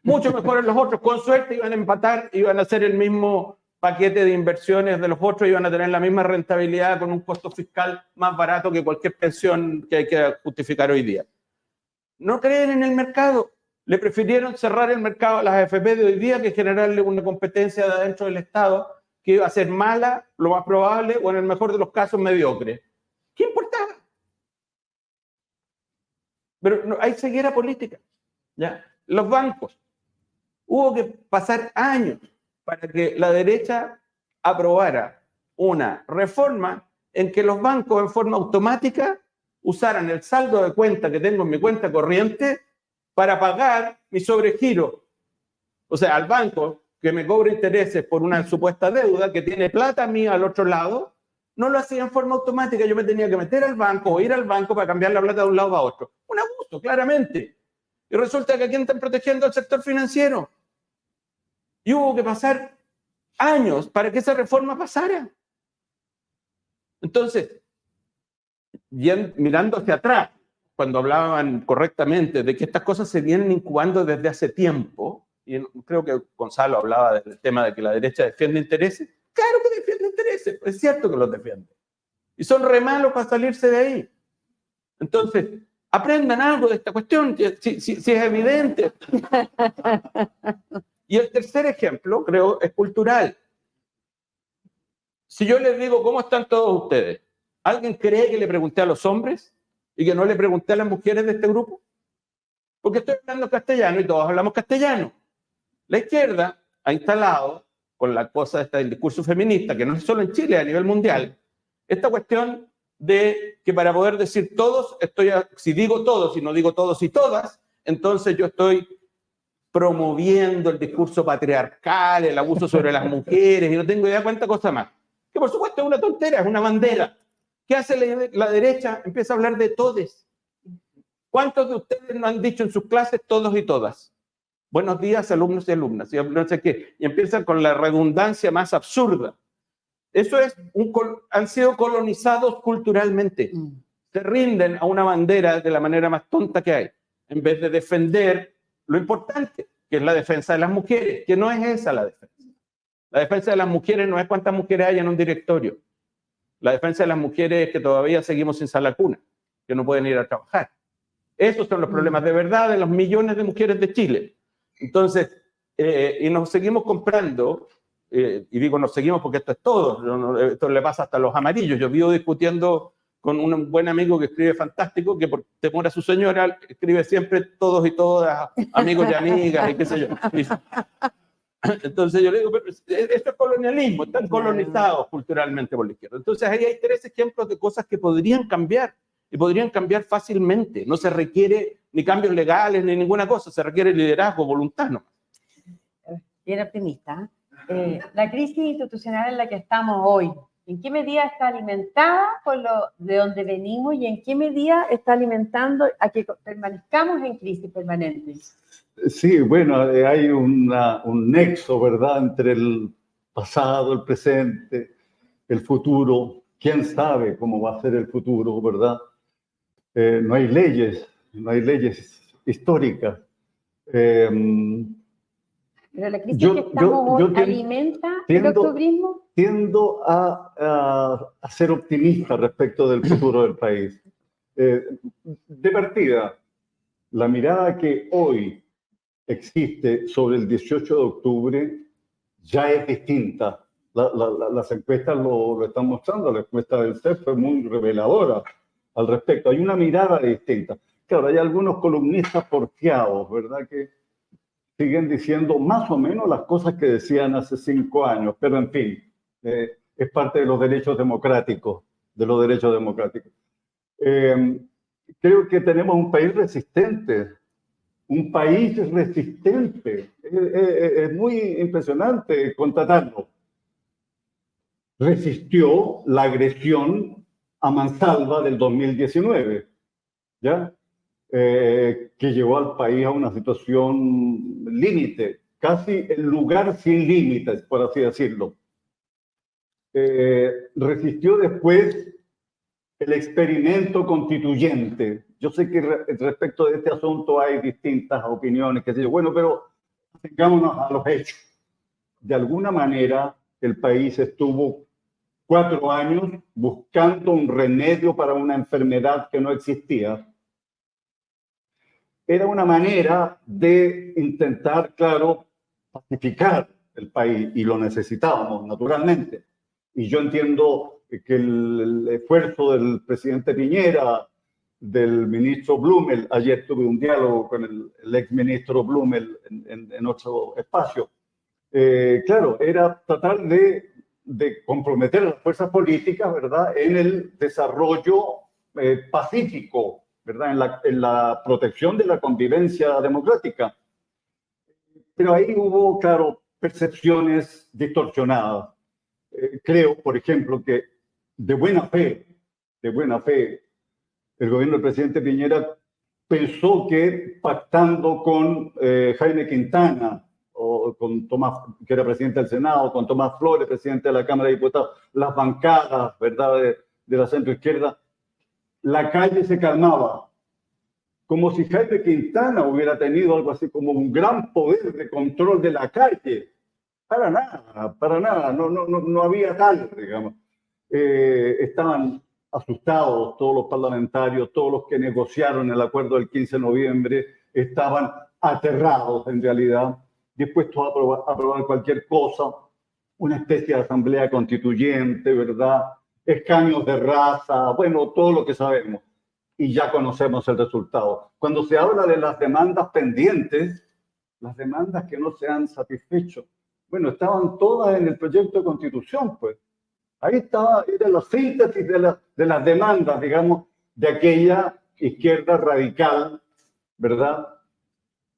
Mucho mejor en los otros, con suerte iban a empatar, iban a hacer el mismo paquete de inversiones de los otros, iban a tener la misma rentabilidad con un costo fiscal más barato que cualquier pensión que hay que justificar hoy día. No creen en el mercado. Le prefirieron cerrar el mercado a las AFP de hoy día que generarle una competencia de adentro del Estado que iba a ser mala, lo más probable, o en el mejor de los casos mediocre. ¿Qué importaba? Pero no, hay ceguera política. ¿Ya? Los bancos. Hubo que pasar años para que la derecha aprobara una reforma en que los bancos en forma automática usaran el saldo de cuenta que tengo en mi cuenta corriente para pagar mi sobregiro. O sea, al banco que me cobra intereses por una supuesta deuda que tiene plata mía al otro lado, no lo hacía en forma automática. Yo me tenía que meter al banco o ir al banco para cambiar la plata de un lado a otro. Un abuso, claramente. Y resulta que aquí están protegiendo al sector financiero. Y hubo que pasar años para que esa reforma pasara. Entonces, mirando hacia atrás, cuando hablaban correctamente de que estas cosas se vienen incubando desde hace tiempo, y creo que Gonzalo hablaba del tema de que la derecha defiende intereses, claro que defiende intereses, es cierto que los defiende. Y son re malos para salirse de ahí. Entonces, aprendan algo de esta cuestión, si es evidente. Y el tercer ejemplo, creo, es cultural. Si yo les digo, ¿cómo están todos ustedes? ¿Alguien cree que le pregunté a los hombres y que no le pregunté a las mujeres de este grupo? Porque estoy hablando castellano y todos hablamos castellano. La izquierda ha instalado, con la cosa esta del discurso feminista, que no es solo en Chile, a nivel mundial, esta cuestión de que para poder decir todos, si digo todos y no digo todos y todas, entonces yo estoy promoviendo el discurso patriarcal, el abuso sobre las mujeres, y no tengo idea cuánta cosa más. Que por supuesto es una tontera, es una bandera. ¿Qué hace la derecha? Empieza a hablar de todes. ¿Cuántos de ustedes no han dicho en sus clases todos y todas? Buenos días, alumnos y alumnas, y no sé qué. Y empiezan con la redundancia más absurda. Eso es, han sido colonizados culturalmente. Se rinden a una bandera de la manera más tonta que hay, en vez de defender lo importante, que es la defensa de las mujeres, que no es esa la defensa. La defensa de las mujeres no es cuántas mujeres hay en un directorio. La defensa de las mujeres es que todavía seguimos sin sala cuna, que no pueden ir a trabajar. Esos son los problemas de verdad de los millones de mujeres de Chile. Entonces, y nos seguimos comprando, y digo nos seguimos porque esto es todo, esto le pasa hasta a los amarillos. Yo vivo discutiendo con un buen amigo que escribe fantástico, que por temor a su señora escribe siempre todos y todas, amigos y amigas, y qué sé yo. Entonces yo le digo, pero esto es colonialismo, están colonizados culturalmente por la izquierda. Entonces ahí hay tres ejemplos de cosas que podrían cambiar, y podrían cambiar fácilmente. No se requiere ni cambios legales ni ninguna cosa, se requiere liderazgo, voluntad, ¿no? Bien optimista. La crisis institucional en la que estamos hoy, ¿en qué medida está alimentada por lo de donde venimos y en qué medida está alimentando a que permanezcamos en crisis permanente? Sí, bueno, hay un nexo, ¿verdad?, entre el pasado, el presente, el futuro. ¿Quién sabe cómo va a ser el futuro, verdad? No hay leyes históricas. Pero la crisis que estamos hoy alimenta el octubrismo. Tiendo a ser optimista respecto del futuro del país. De partida, la mirada que hoy existe sobre el 18 de octubre ya es distinta. Las encuestas lo están mostrando, la encuesta del CEP fue muy reveladora al respecto. Hay una mirada distinta. Claro, hay algunos columnistas porfiados, ¿verdad?, que siguen diciendo más o menos las cosas que decían hace 5 años, pero en fin, es parte de los derechos democráticos, Creo que tenemos un país resistente, es muy impresionante constatarlo. Resistió la agresión a mansalva del 2019, ¿ya? Que llevó al país a una situación límite, casi el lugar sin límites, por así decirlo. Resistió después el experimento constituyente. Yo sé que respecto de este asunto hay distintas opiniones, que sé yo. Bueno, pero tengámonos a los hechos. De alguna manera, el país estuvo 4 años buscando un remedio para una enfermedad que no existía. Era una manera de intentar, claro, pacificar el país, y lo necesitábamos, naturalmente. Y yo entiendo que el esfuerzo del presidente Piñera, del ministro Blumel, ayer tuve un diálogo con el exministro Blumel en otro espacio, claro, era tratar de comprometer a las fuerzas políticas, ¿verdad?, en el desarrollo pacífico, ¿verdad?, en la protección de la convivencia democrática. Pero ahí hubo, claro, percepciones distorsionadas. Creo, por ejemplo, que de buena fe, el gobierno del presidente Piñera pensó que pactando con Jaime Quintana, o con Tomás, que era presidente del Senado, con Tomás Flores, presidente de la Cámara de Diputados, las bancadas, ¿verdad?, de la centroizquierda, la calle se calmaba. Como si Jaime Quintana hubiera tenido algo así como un gran poder de control de la calle. Para nada, no había tal, digamos. Estaban asustados todos los parlamentarios, todos los que negociaron el acuerdo del 15 de noviembre, estaban aterrados en realidad, dispuestos a aprobar cualquier cosa, una especie de asamblea constituyente, ¿verdad? Escaños de raza, bueno, todo lo que sabemos. Y ya conocemos el resultado. Cuando se habla de las demandas pendientes, las demandas que no se han satisfecho, bueno, estaban todas en el proyecto de constitución, pues. Ahí estaba, era la síntesis de las demandas, digamos, de aquella izquierda radical, ¿verdad?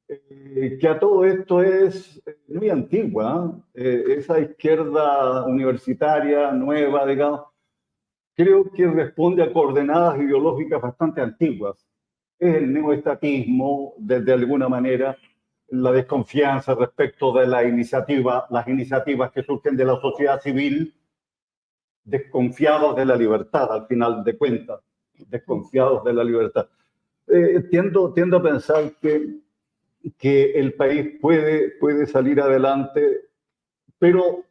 Que a todo esto es muy antigua, esa izquierda universitaria nueva, digamos, creo que responde a coordenadas ideológicas bastante antiguas. Es el neoestatismo, de alguna manera, la desconfianza respecto de las iniciativas que surgen de la sociedad civil, desconfiados de la libertad, al final de cuentas, desconfiados de la libertad. Tiendo a pensar que el país puede salir adelante, pero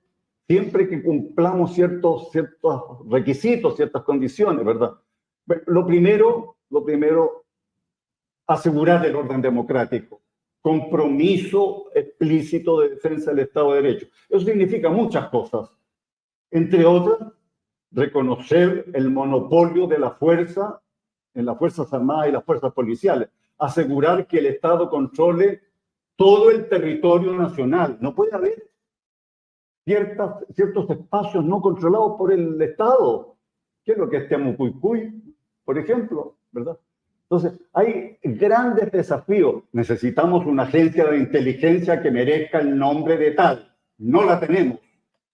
siempre que cumplamos ciertos requisitos, ciertas condiciones, ¿verdad? Bueno, lo primero, asegurar el orden democrático, compromiso explícito de defensa del Estado de Derecho. Eso significa muchas cosas, entre otras, reconocer el monopolio de la fuerza en las Fuerzas Armadas y las Fuerzas Policiales, asegurar que el Estado controle todo el territorio nacional. No puede haber ciertos espacios no controlados por el Estado. ¿Qué es lo que es Temucuicui, por ejemplo? ¿Verdad? Entonces, hay grandes desafíos. Necesitamos una agencia de inteligencia que merezca el nombre de tal. No la tenemos.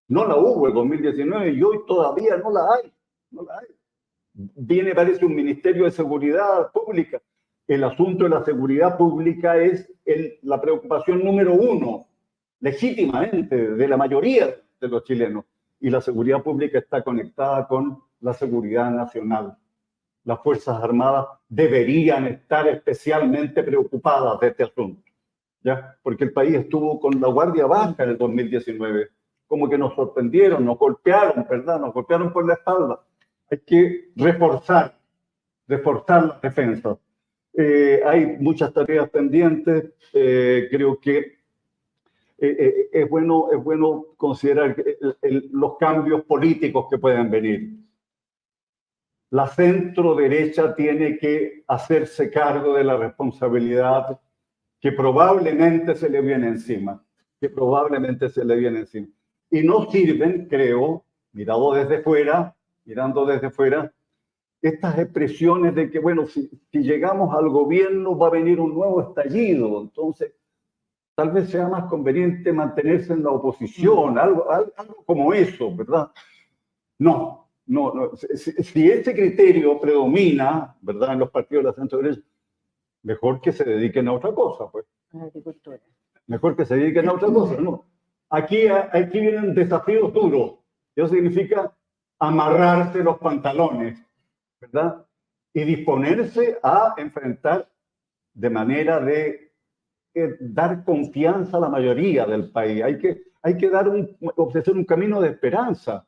No la hubo en 2019 y hoy todavía no la hay. No la hay. Viene, parece, un Ministerio de Seguridad Pública. El asunto de la seguridad pública es la preocupación número uno, legítimamente, de la mayoría de los chilenos. Y la seguridad pública está conectada con la seguridad nacional. Las Fuerzas Armadas deberían estar especialmente preocupadas de este asunto, ¿ya? Porque el país estuvo con la Guardia Baja en el 2019. Como que nos sorprendieron, nos golpearon, ¿verdad? Nos golpearon por la espalda. Hay que reforzar las defensas. Hay muchas tareas pendientes. Creo que es bueno considerar los cambios políticos que pueden venir. La centro derecha tiene que hacerse cargo de la responsabilidad que probablemente se le viene encima. Y no sirven, creo, mirando desde fuera, estas expresiones de que, bueno, si llegamos al gobierno va a venir un nuevo estallido, entonces tal vez sea más conveniente mantenerse en la oposición, algo como eso, ¿verdad? No. Si ese criterio predomina, ¿verdad?, en los partidos de la centro derecha, mejor que se dediquen a otra cosa, pues. La agricultura. Mejor que se dediquen a otra cosa, ¿no? Aquí vienen desafíos duros. Eso significa amarrarse los pantalones, ¿verdad? Y disponerse a enfrentar de manera de dar confianza a la mayoría del país. Hay que ofrecer un camino de esperanza,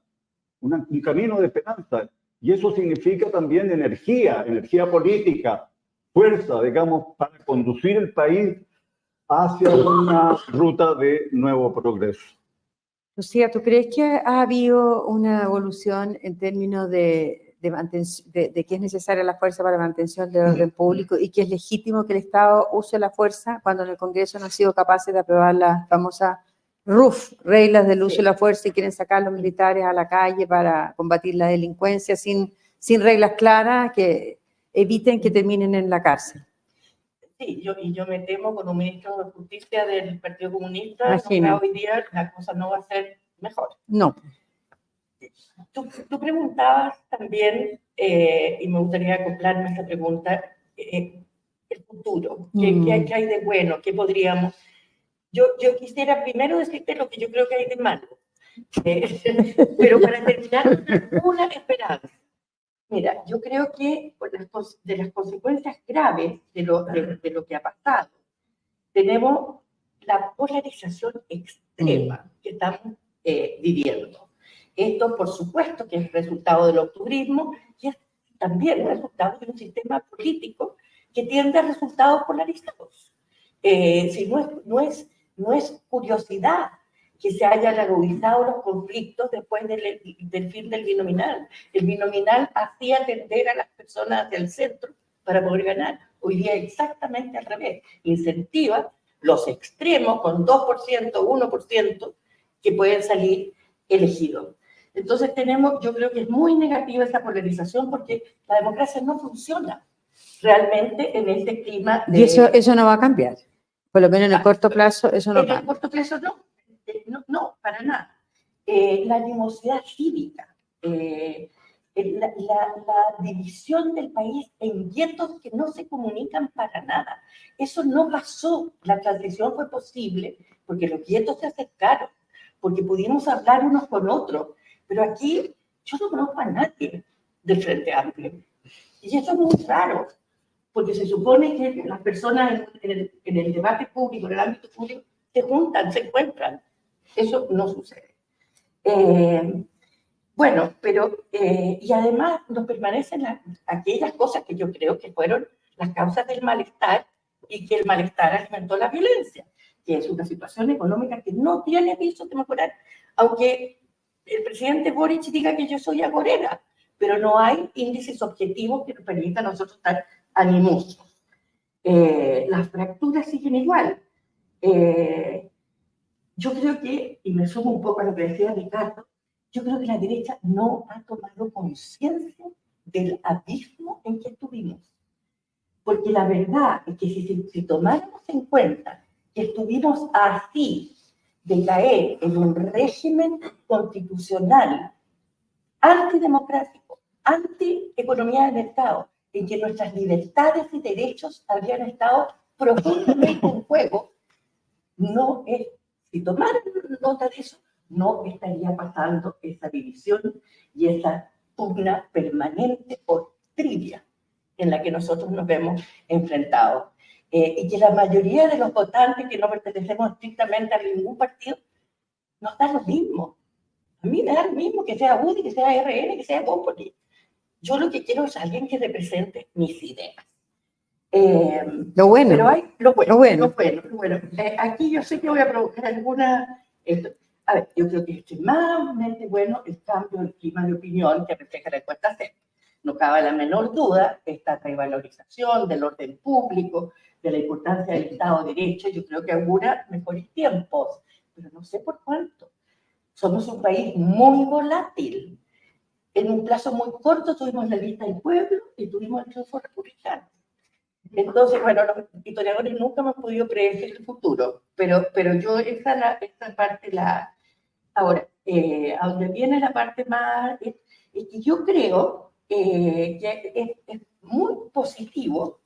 un camino de esperanza. Y eso significa también energía política, fuerza, digamos, para conducir el país hacia una ruta de nuevo progreso. Lucía, ¿tú crees que ha habido una evolución en términos de que es necesaria la fuerza para la mantención del orden público y que es legítimo que el Estado use la fuerza cuando en el Congreso no han sido capaces de aprobar las famosas RUF, reglas del uso de la fuerza, y quieren sacar a los militares a la calle para combatir la delincuencia sin reglas claras que eviten que terminen en la cárcel? Sí, yo me temo con un ministro de Justicia del Partido Comunista, Imagino. hoy día la cosa no va a ser mejor. No. Tú preguntabas también, y me gustaría acoplarme a esta pregunta, el futuro, ¿qué hay de bueno? ¿Qué podríamos...? Yo quisiera primero decirte lo que yo creo que hay de malo, pero para terminar, una esperanza. Mira, yo creo que de las consecuencias graves de lo que ha pasado, tenemos la polarización extrema que estamos viviendo. Esto, por supuesto, que es resultado del octubrismo y es también resultado de un sistema político que tiende a resultados polarizados. Si no es no es curiosidad que se hayan agudizado los conflictos después del fin del binominal. El binominal hacía tender a las personas hacia el centro para poder ganar. Hoy día exactamente al revés. Incentiva los extremos con 2%, 1%, que pueden salir elegidos. Entonces yo creo que es muy negativa esa polarización porque la democracia no funciona realmente en este clima. Y eso no va a cambiar. Por lo menos en el corto plazo, eso no cambia. En el corto plazo no, para nada. La animosidad cívica, la división del país en guetos que no se comunican para nada. Eso no pasó. La transición fue posible porque los guetos se acercaron, porque pudimos hablar unos con otros. Pero aquí yo no conozco a nadie del Frente Amplio. Y eso es muy raro, porque se supone que las personas en el debate público, en el ámbito público, se juntan, se encuentran. Eso no sucede. Bueno, pero, y además nos permanecen aquellas cosas que yo creo que fueron las causas del malestar y que el malestar alimentó la violencia, que es una situación económica que no tiene visos de mejorar, aunque el presidente Boric diga que yo soy agorera, pero no hay índices objetivos que nos permitan a nosotros estar animosos. Las fracturas siguen igual. Yo creo que, y me sumo un poco a lo que decía Ricardo, yo creo que la derecha no ha tomado conciencia del abismo en que estuvimos. Porque la verdad es que si tomáramos en cuenta que estuvimos así de caer en un régimen constitucional antidemocrático, anti-economía de mercado, en que nuestras libertades y derechos habrían estado profundamente en juego, si tomaran nota de eso, no estaría pasando esa división y esa pugna permanente por trivia en la que nosotros nos vemos enfrentados. Y que la mayoría de los votantes que no pertenecemos estrictamente a ningún partido, nos da lo mismo. A mí me da lo mismo que sea UDI, que sea RN, que sea Bópoli. Yo lo que quiero es alguien que represente mis ideas. Lo bueno. Pero hay lo bueno. Lo bueno. Lo bueno. Aquí yo sé que voy a provocar alguna... A ver, yo creo que es extremadamente bueno el cambio del clima de opinión que refleja la encuesta CEP. No cabe la menor duda, esta revalorización del orden público, de la importancia del Estado de Derecho, yo creo que augura mejores tiempos, pero no sé por cuánto. Somos un país muy volátil. En un plazo muy corto tuvimos la lista del pueblo y tuvimos el triunfo republicano. Entonces, bueno, los historiadores nunca hemos podido predecir el futuro, pero yo esta parte la... Ahora, a donde viene la parte más... Es que yo creo que es muy positivo,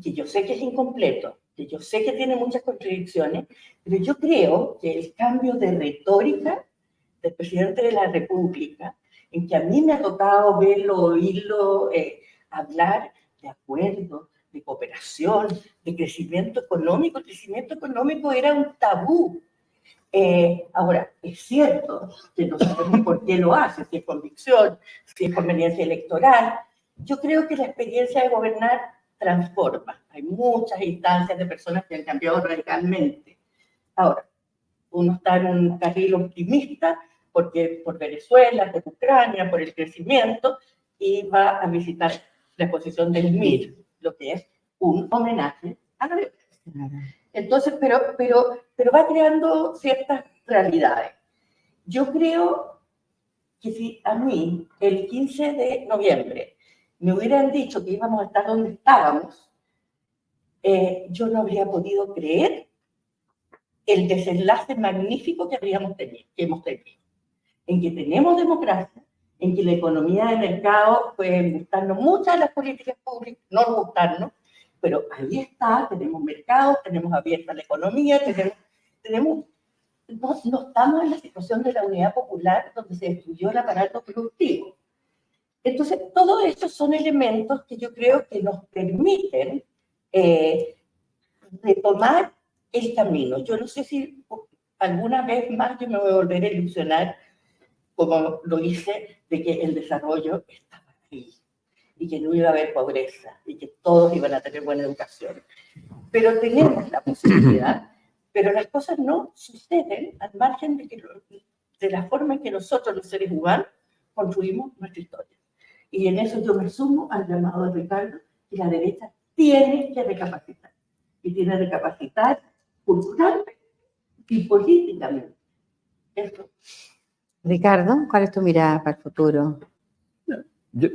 que yo sé que es incompleto, que yo sé que tiene muchas contradicciones, pero yo creo que el cambio de retórica del presidente de la República, en que a mí me ha tocado verlo, oírlo, hablar de acuerdo, de cooperación, de crecimiento económico. El crecimiento económico era un tabú. Ahora, es cierto que no sabemos por qué lo hace, si es convicción, si es conveniencia electoral. Yo creo que la experiencia de gobernar transforma. Hay muchas instancias de personas que han cambiado radicalmente. Ahora, uno está en un carril optimista porque por Venezuela, por Ucrania, por el crecimiento, y va a visitar la exposición del MIR, lo que es un homenaje a la violencia. Entonces, pero va creando ciertas realidades. Yo creo que si a mí el 15 de noviembre me hubieran dicho que íbamos a estar donde estábamos, yo no habría podido creer el desenlace magnífico que hemos tenido, en que tenemos democracia, en que la economía de mercado puede gustarnos muchas de las políticas públicas, no gustarnos, pero ahí está, tenemos mercado, tenemos abierta la economía, no estamos en la situación de la unidad popular donde se destruyó el aparato productivo. Entonces, todos estos son elementos que yo creo que nos permiten retomar el camino. Yo no sé si alguna vez más yo me voy a volver a ilusionar, como lo hice, de que el desarrollo estaba ahí. y que no iba a haber pobreza y que todos iban a tener buena educación. Pero tenemos la posibilidad, pero las cosas no suceden al margen de la forma en que nosotros, los seres humanos, construimos nuestra historia. Y en eso yo me sumo al llamado de Ricardo, que la derecha tiene que recapacitar. Y tiene que recapacitar culturalmente y políticamente. Eso. Ricardo, ¿cuál es tu mirada para el futuro? Yo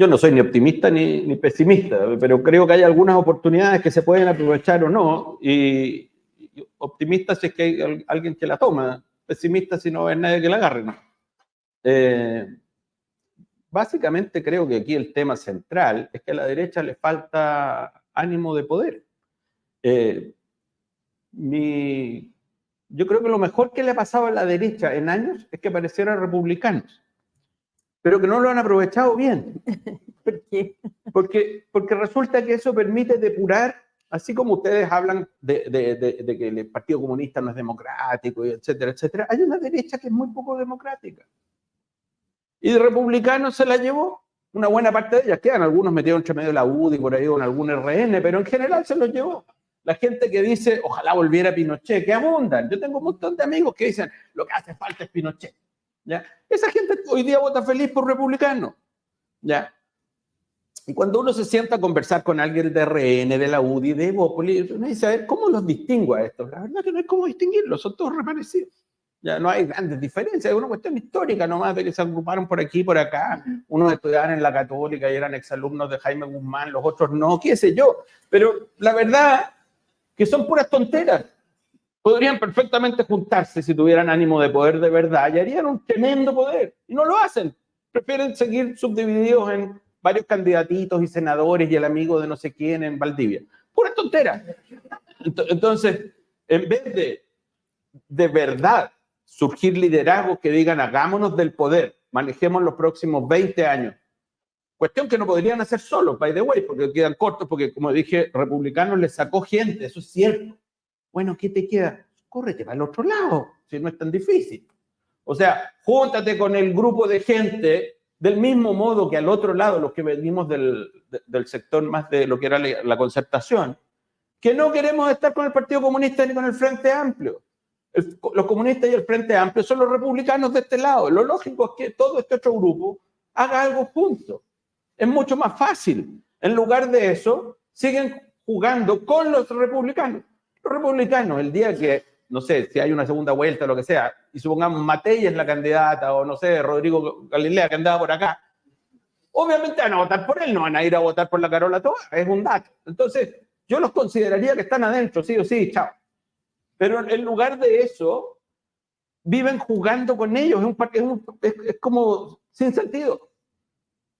no soy ni optimista ni pesimista, pero creo que hay algunas oportunidades que se pueden aprovechar o no, y optimista si es que hay alguien que la toma, pesimista si no hay nadie que la agarre, ¿no? Básicamente creo que aquí el tema central es que a la derecha le falta ánimo de poder. Yo creo que lo mejor que le ha pasado a la derecha en años es que parecieran republicanos, pero que no lo han aprovechado bien. ¿Por qué? Porque resulta que eso permite depurar, así como ustedes hablan de que el Partido Comunista no es democrático, etcétera, etcétera, hay una derecha que es muy poco democrática. Y de republicanos se la llevó una buena parte de ellas. Quedan algunos metidos entre medio de la UDI, por ahí con algún RN, pero en general se los llevó. La gente que dice, ojalá volviera Pinochet, que abundan. Yo tengo un montón de amigos que dicen, lo que hace falta es Pinochet. ¿Ya? Esa gente hoy día vota feliz por republicanos. ¿Ya? Y cuando uno se sienta a conversar con alguien de RN, de la UDI, de Evópolis, uno dice, a ver, ¿cómo los distingo a estos? La verdad que no hay cómo distinguirlos, son todos reparecidos. Ya no hay grandes diferencias, es una cuestión histórica nomás de que se agruparon por aquí y por acá. Unos estudiaban en la Católica y eran exalumnos de Jaime Guzmán, los otros no, qué sé yo. Pero la verdad que son puras tonteras. Podrían perfectamente juntarse si tuvieran ánimo de poder de verdad y harían un tremendo poder. Y no lo hacen. Prefieren seguir subdivididos en varios candidatitos y senadores y el amigo de no sé quién en Valdivia. Puras tonteras. Entonces, en vez de verdad surgir liderazgos que digan hagámonos del poder, manejemos los próximos 20 años. Cuestión que no podrían hacer solos, by the way, porque quedan cortos, porque como dije, republicanos les sacó gente, eso es cierto. Bueno, ¿qué te queda? Córrete para el otro lado, si no es tan difícil. O sea, júntate con el grupo de gente del mismo modo que al otro lado, los que venimos del sector más de lo que era la concertación, que no queremos estar con el Partido Comunista ni con el Frente Amplio. Los comunistas y el Frente Amplio son los republicanos de este lado. Lo lógico es que todo este otro grupo haga algo junto. Es mucho más fácil. En lugar de eso, siguen jugando con los republicanos. Los republicanos, el día que, no sé, si hay una segunda vuelta o lo que sea, y supongamos Matei es la candidata, o no sé, Rodrigo Galilea que andaba por acá, obviamente van a votar por él, no van a ir a votar por la Carola Toa, es un dato. Entonces, yo los consideraría que están adentro, sí o sí, chao. Pero en lugar de eso, viven jugando con ellos. Es como sin sentido.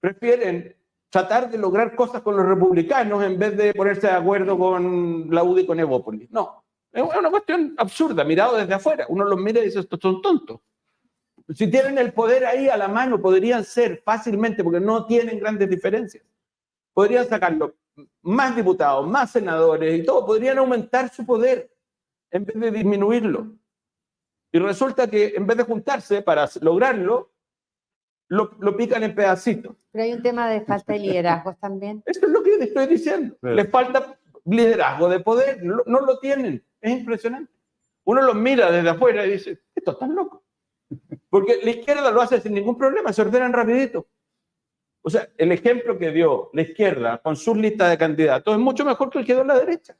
Prefieren tratar de lograr cosas con los republicanos en vez de ponerse de acuerdo con la UDI y con Evópolis. No, es una cuestión absurda, mirado desde afuera. Uno los mira y dice, estos son tontos. Si tienen el poder ahí a la mano, podrían ser fácilmente, porque no tienen grandes diferencias. Podrían sacarlo más diputados, más senadores y todo. Podrían aumentar su poder en vez de disminuirlo. Y resulta que en vez de juntarse para lograrlo, lo pican en pedacitos. Pero hay un tema de falta de liderazgos también. Esto es lo que estoy diciendo. Sí. Les falta liderazgo de poder, no lo tienen. Es impresionante. Uno los mira desde afuera y dice, estos están locos. Porque la izquierda lo hace sin ningún problema, se ordenan rapidito. O sea, el ejemplo que dio la izquierda con sus listas de candidatos es mucho mejor que el que dio la derecha,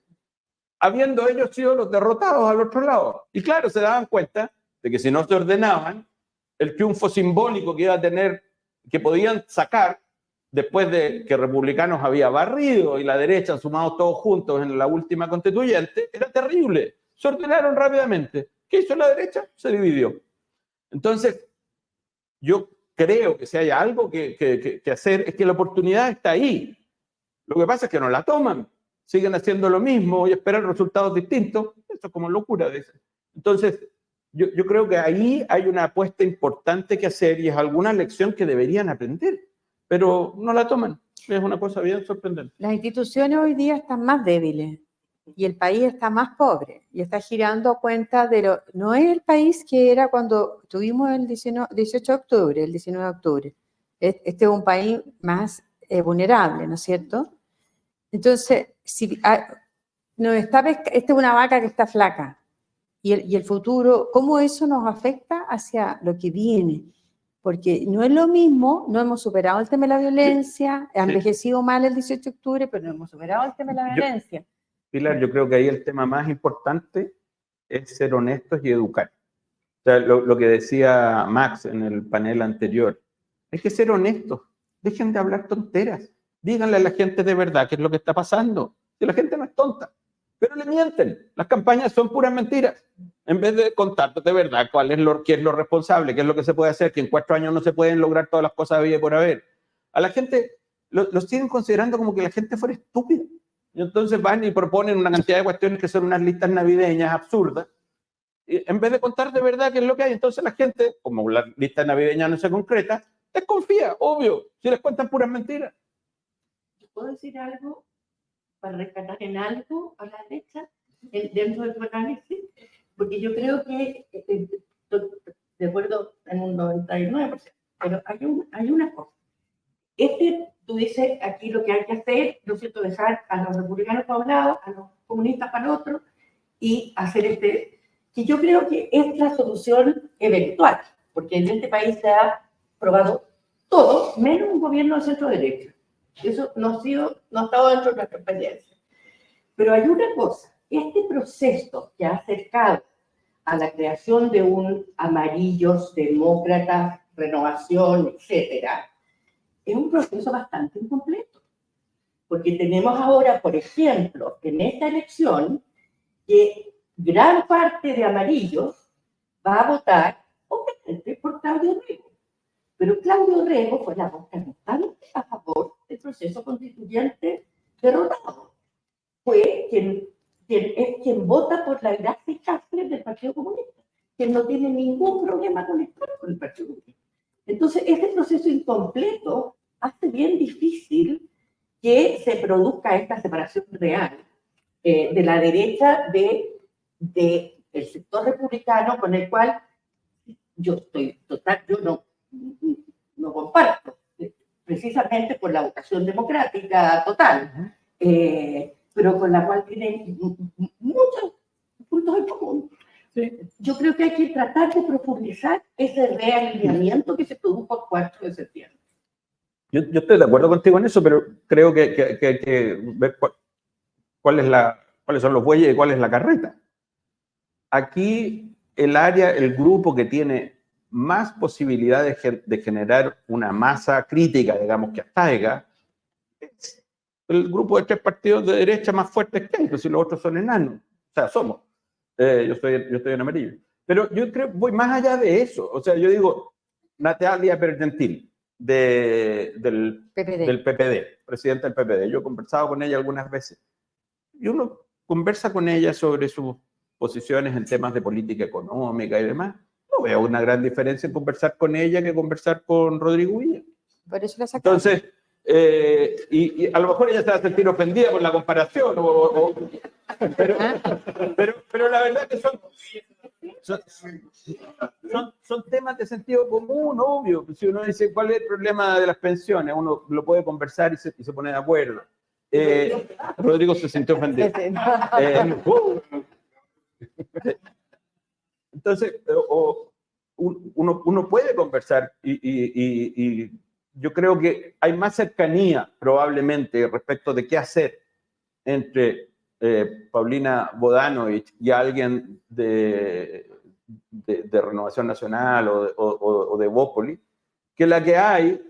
habiendo ellos sido los derrotados al otro lado. Y claro, se daban cuenta de que si no se ordenaban, el triunfo simbólico que iba a tener, que podían sacar después de que Republicanos había barrido y la derecha sumados todos juntos en la última constituyente, era terrible. Se ordenaron rápidamente. ¿Qué hizo la derecha? Se dividió. Entonces, yo creo que si hay algo que hacer es que la oportunidad está ahí. Lo que pasa es que no la toman. Siguen haciendo lo mismo y esperan resultados distintos. Eso es como locura, dicen. Entonces, yo creo que ahí hay una apuesta importante que hacer y es alguna lección que deberían aprender, pero no la toman. Es una cosa bien sorprendente. Las instituciones hoy día están más débiles y el país está más pobre y está girando a cuenta de lo... No es el país que era cuando tuvimos el 18 de octubre, el 19 de octubre. Este es un país más vulnerable, ¿no es cierto? Entonces, si esta es una vaca que está flaca, y el futuro, ¿cómo eso nos afecta hacia lo que viene? Porque no es lo mismo, no hemos superado el tema de la violencia, ha envejecido mal el 18 de octubre, pero no hemos superado el tema de la violencia. Pilar, yo creo que ahí el tema más importante es ser honestos y educar. O sea, lo que decía Max en el panel anterior, hay que ser honestos, dejen de hablar tonteras, díganle a la gente de verdad qué es lo que está pasando. Si la gente no es tonta, pero le mienten, las campañas son puras mentiras. En vez de contar de verdad qué es lo responsable, qué es lo que se puede hacer, que en 4 años no se pueden lograr todas las cosas habidas y por haber. A la gente lo siguen considerando como que la gente fuera estúpida. Y entonces van y proponen una cantidad de cuestiones que son unas listas navideñas absurdas, y en vez de contar de verdad qué es lo que hay. Entonces la gente, como la lista navideña no se concreta, desconfía, obvio, si les cuentan puras mentiras. ¿Puedo decir algo para rescatar en algo a la derecha dentro de tu análisis? Porque yo creo que, de acuerdo en un 99%, pero hay una cosa. Tú dices, aquí lo que hay que hacer, ¿no es cierto?, dejar a los republicanos para un lado, a los comunistas para el otro, y hacer que yo creo que es la solución eventual, porque en este país se ha probado todo, menos un gobierno de centro-derecha. Eso no ha estado dentro de nuestra experiencia. Pero hay una cosa, este proceso que ha acercado a la creación de un amarillos, demócratas, renovación, etcétera, es un proceso bastante incompleto. Porque tenemos ahora, por ejemplo, en esta elección, que gran parte de amarillos va a votar, obviamente, por Claudio Rego. Pero Claudio Rego fue la voz cantante a favor del proceso constituyente derrotado. Fue quien vota por la Gracia Cáceres del Partido Comunista, quien no tiene ningún problema con el Partido Comunista. Entonces, este proceso incompleto hace bien difícil que se produzca esta separación real de la derecha del sector republicano, con el cual yo no comparto, precisamente por la vocación democrática total, pero con la cual tienen muchos puntos en común. Sí. Yo creo que hay que tratar de profundizar ese realineamiento que se produjo el 4 de septiembre. Yo estoy de acuerdo contigo en eso, pero creo que hay que ver cuáles son los bueyes y cuál es la carreta. Aquí el grupo que tiene más posibilidades de generar una masa crítica, digamos, que atraiga, es el grupo de 3 partidos de derecha más fuertes que hay, pues si los otros son enanos. O sea, somos. Yo estoy en amarillo. Pero yo creo, voy más allá de eso. O sea, yo digo, Natalia Bergentil, del PPD, presidenta del PPD. Yo he conversado con ella algunas veces. Y uno conversa con ella sobre sus posiciones en temas de política económica y demás. No veo una gran diferencia en conversar con ella que conversar con Rodrigo Villa. Por eso la sacaron. Entonces, y a lo mejor ella se va a sentir ofendida por la comparación, pero la verdad que son temas de sentido común, obvio. Si uno dice, ¿cuál es el problema de las pensiones? Uno lo puede conversar y se pone de acuerdo. Rodrigo se sintió ofendido. Entonces, uno puede conversar y yo creo que hay más cercanía probablemente respecto de qué hacer entre Paulina Bodanovich y alguien de Renovación Nacional o de Bópoli, que la que hay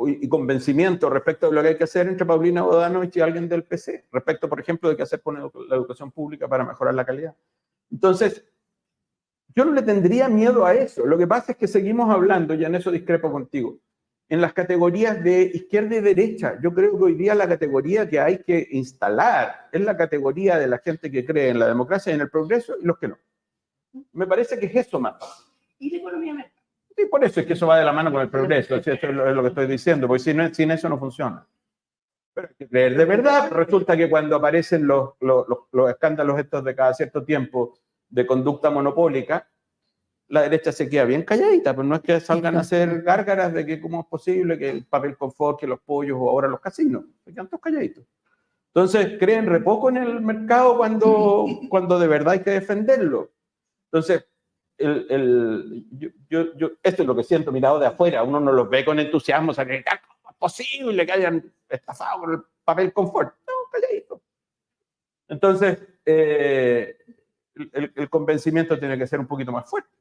y convencimiento respecto de lo que hay que hacer entre Paulina Bodanovich y alguien del PC, respecto, por ejemplo, de qué hacer con la educación pública para mejorar la calidad. Entonces, yo no le tendría miedo a eso. Lo que pasa es que seguimos hablando, y en eso discrepo contigo, en las categorías de izquierda y derecha. Yo creo que hoy día la categoría que hay que instalar es la categoría de la gente que cree en la democracia y en el progreso y los que no. Me parece que es eso más. ¿Y la economía mercado? Sí, por eso es que eso va de la mano con el progreso. Eso es lo que estoy diciendo, porque sin eso no funciona. Pero hay que creer de verdad. Resulta que cuando aparecen los escándalos estos de cada cierto tiempo de conducta monopólica, la derecha se queda bien calladita, pues no es que salgan a hacer gárgaras de que cómo es posible que el papel confort, que los pollos o ahora los casinos, se quedan todos calladitos. Entonces creen re poco en el mercado cuando de verdad hay que defenderlo. Entonces, esto es lo que siento mirado de afuera, uno no los ve con entusiasmo, o sea, que ¿cómo es posible que hayan estafado con el papel confort? No, calladito. Entonces, el convencimiento tiene que ser un poquito más fuerte.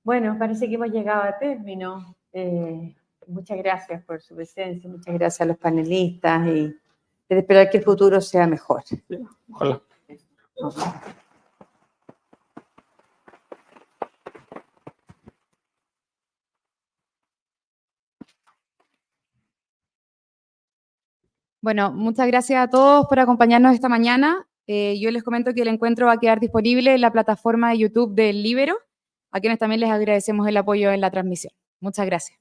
Bueno, parece que hemos llegado a término. Muchas gracias por su presencia, muchas gracias a los panelistas y esperar que el futuro sea mejor. Ojalá. Bueno, muchas gracias a todos por acompañarnos esta mañana. Yo les comento que el encuentro va a quedar disponible en la plataforma de YouTube del Líbero, a quienes también les agradecemos el apoyo en la transmisión. Muchas gracias.